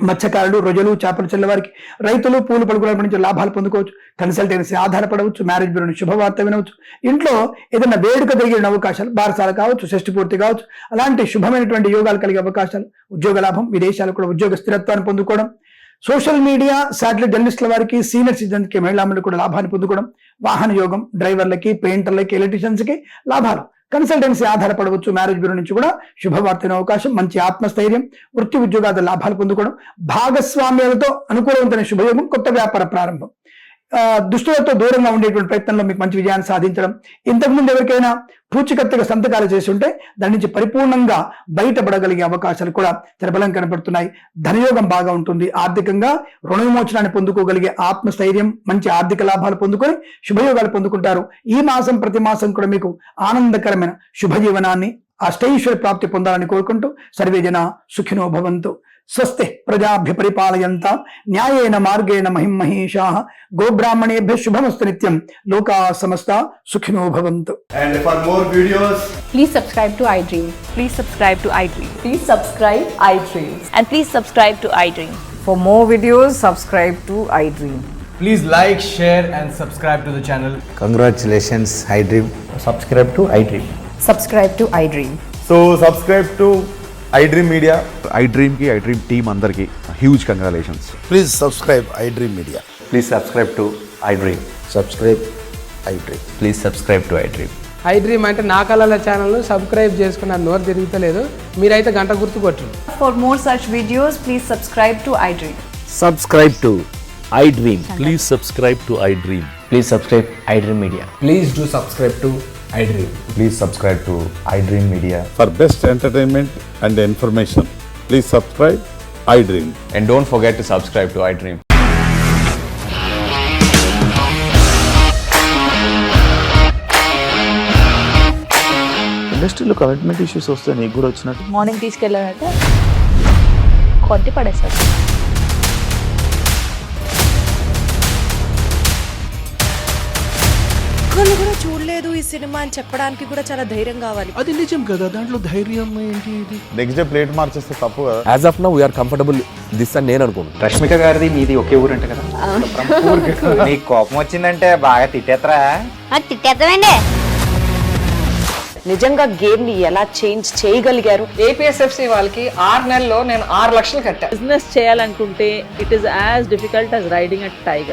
మత్స్యకారులు, రొయ్యలు, చేపలు చెల్లె వారికి, రైతులు, పూలు పలుకుల నుంచి లాభాలు పొందుకోవచ్చు. కన్సల్టెన్సీ ఆధారపడవచ్చు. మ్యారేజ్ బ్యూరోని శుభవార్త వినవచ్చు. ఇంట్లో ఏదైనా వేడుక జరిగిన అవకాశాలు, బారసాల కావచ్చు, షష్ఠి పూర్తి కావచ్చు, అలాంటి శుభమైనటువంటి యోగాలు కలిగే అవకాశాలు, ఉద్యోగ లాభం, విదేశాలు కూడా ఉద్యోగ స్థిరత్వాన్ని పొందుకోవడం, సోషల్ మీడియా, శాటిలైట్ జర్నలిస్టుల వారికి, సీనియర్ సిటిజన్స్కి, మహిళాములకు కూడా లాభాన్ని పొందుకోవడం, వాహన యోగం, డ్రైవర్లకి, పెయింటర్లకి, ఎలక్ట్రీషియన్స్కి లాభాలు, కన్సల్టెన్సీ ఆధారపడవచ్చు. మ్యారేజ్ బ్యూరో నుంచి కూడా శుభవార్తైన అవకాశం, మంచి ఆత్మస్థైర్యం, వృత్తి ఉద్యోగాల లాభాలు పొందుకోవడం, భాగస్వామ్యాలతో అనుకూలవంతమైన శుభయోగం, కొత్త వ్యాపార ప్రారంభం, దుష్టులతో దూరంగా ఉండేటువంటి ప్రయత్నంలో మీకు మంచి విజయాన్ని సాధించడం, ఇంతకుముందు ఎవరికైనా పూచికత్తుగా సంతకాలు చేసి ఉంటే దాని నుంచి పరిపూర్ణంగా బయటపడగలిగే అవకాశాలు కూడా చాలా బలంగా కనబడుతున్నాయి. ధనయోగం బాగా ఉంటుంది. ఆర్థికంగా రుణ విమోచనాన్ని పొందుకోగలిగే ఆత్మస్థైర్యం, మంచి ఆర్థిక లాభాలు పొందుకొని శుభయోగాలు పొందుకుంటారు. ఈ మాసం ప్రతి మాసం కూడా మీకు ఆనందకరమైన శుభజీవనాన్ని, అష్టైశ్వర్య ప్రాప్తి పొందాలని కోరుకుంటూ సర్వే జన సుఖినో భవంతు. స్వస్తి ప్రజాభ్య పరిపాలయంతా న్యాయేన మార్గేణ మహిమహేషాః గోబ్రాహ్మణేభ్య శుభమస్తు నిత్యం. లోకా సమస్తా సుఖినో భవంతు. And for more videos, Please subscribe to iDream. Please subscribe to iDream. Please subscribe iDream. And please subscribe to iDream. For more videos, subscribe to iDream. please like, share and subscribe to the channel. Congratulations, iDream. Subscribe to iDream. Subscribe to iDream. So subscribe to iDream Media. iDream ki iDream team andarki huge congratulations. Please subscribe iDream Media. Please subscribe to iDream. Subscribe iDream. Please subscribe to iDream. iDream అంటే నా కళల ఛానల్ను subscribe చేసుకున్న నోరు తిరుగుతలేదు. మీరైతే గంట గుర్తు కొట్టండి. For more such videos, please subscribe to iDream. Subscribe to iDream. Please subscribe to iDream. Please subscribe iDream Media. Please do subscribe to iDream. Please subscribe to iDream Media. For best entertainment and information, please subscribe iDream. And don't forget to subscribe to iDream. ఇండస్ట్రీలో commitment issues వస్తే నీకు కూడా వచ్చినట్టు morning తీసుకెళ్ళారంటే కొట్టి పడేస్తారు. ఒక్కళ్ళు కూడా చూడలేదు ఈ సినిమా అని చెప్పడానికి కూడా చాలా ధైర్యం కావాలి. అది నిజం కదా, దాంట్లో ధైర్యం ఏంటి? ఇది నెక్స్ట్ డే ప్లేట్ మార్చేస్తే తప్పు కదా. As of now we are comfortable this అని నేను అనుకుంటున్నాను. రష్మిక గారిది మీది ఒకే ఊరంట కదా. నీకు కోపం వచ్చిందంటే బాగా తిట్టేత్తరా? తిట్టేద్దామండి. నిజంగా గేమ్ ని ఎలా చేంజ్ చేయగలిగారు? ఏపీఎస్ఎఫ్సి వాళ్ళకి 6 నెలల్లో నేను 6 లక్షలు కట్టా. బిజినెస్ చేయాలనుకుంటే it is as difficult as riding a tiger.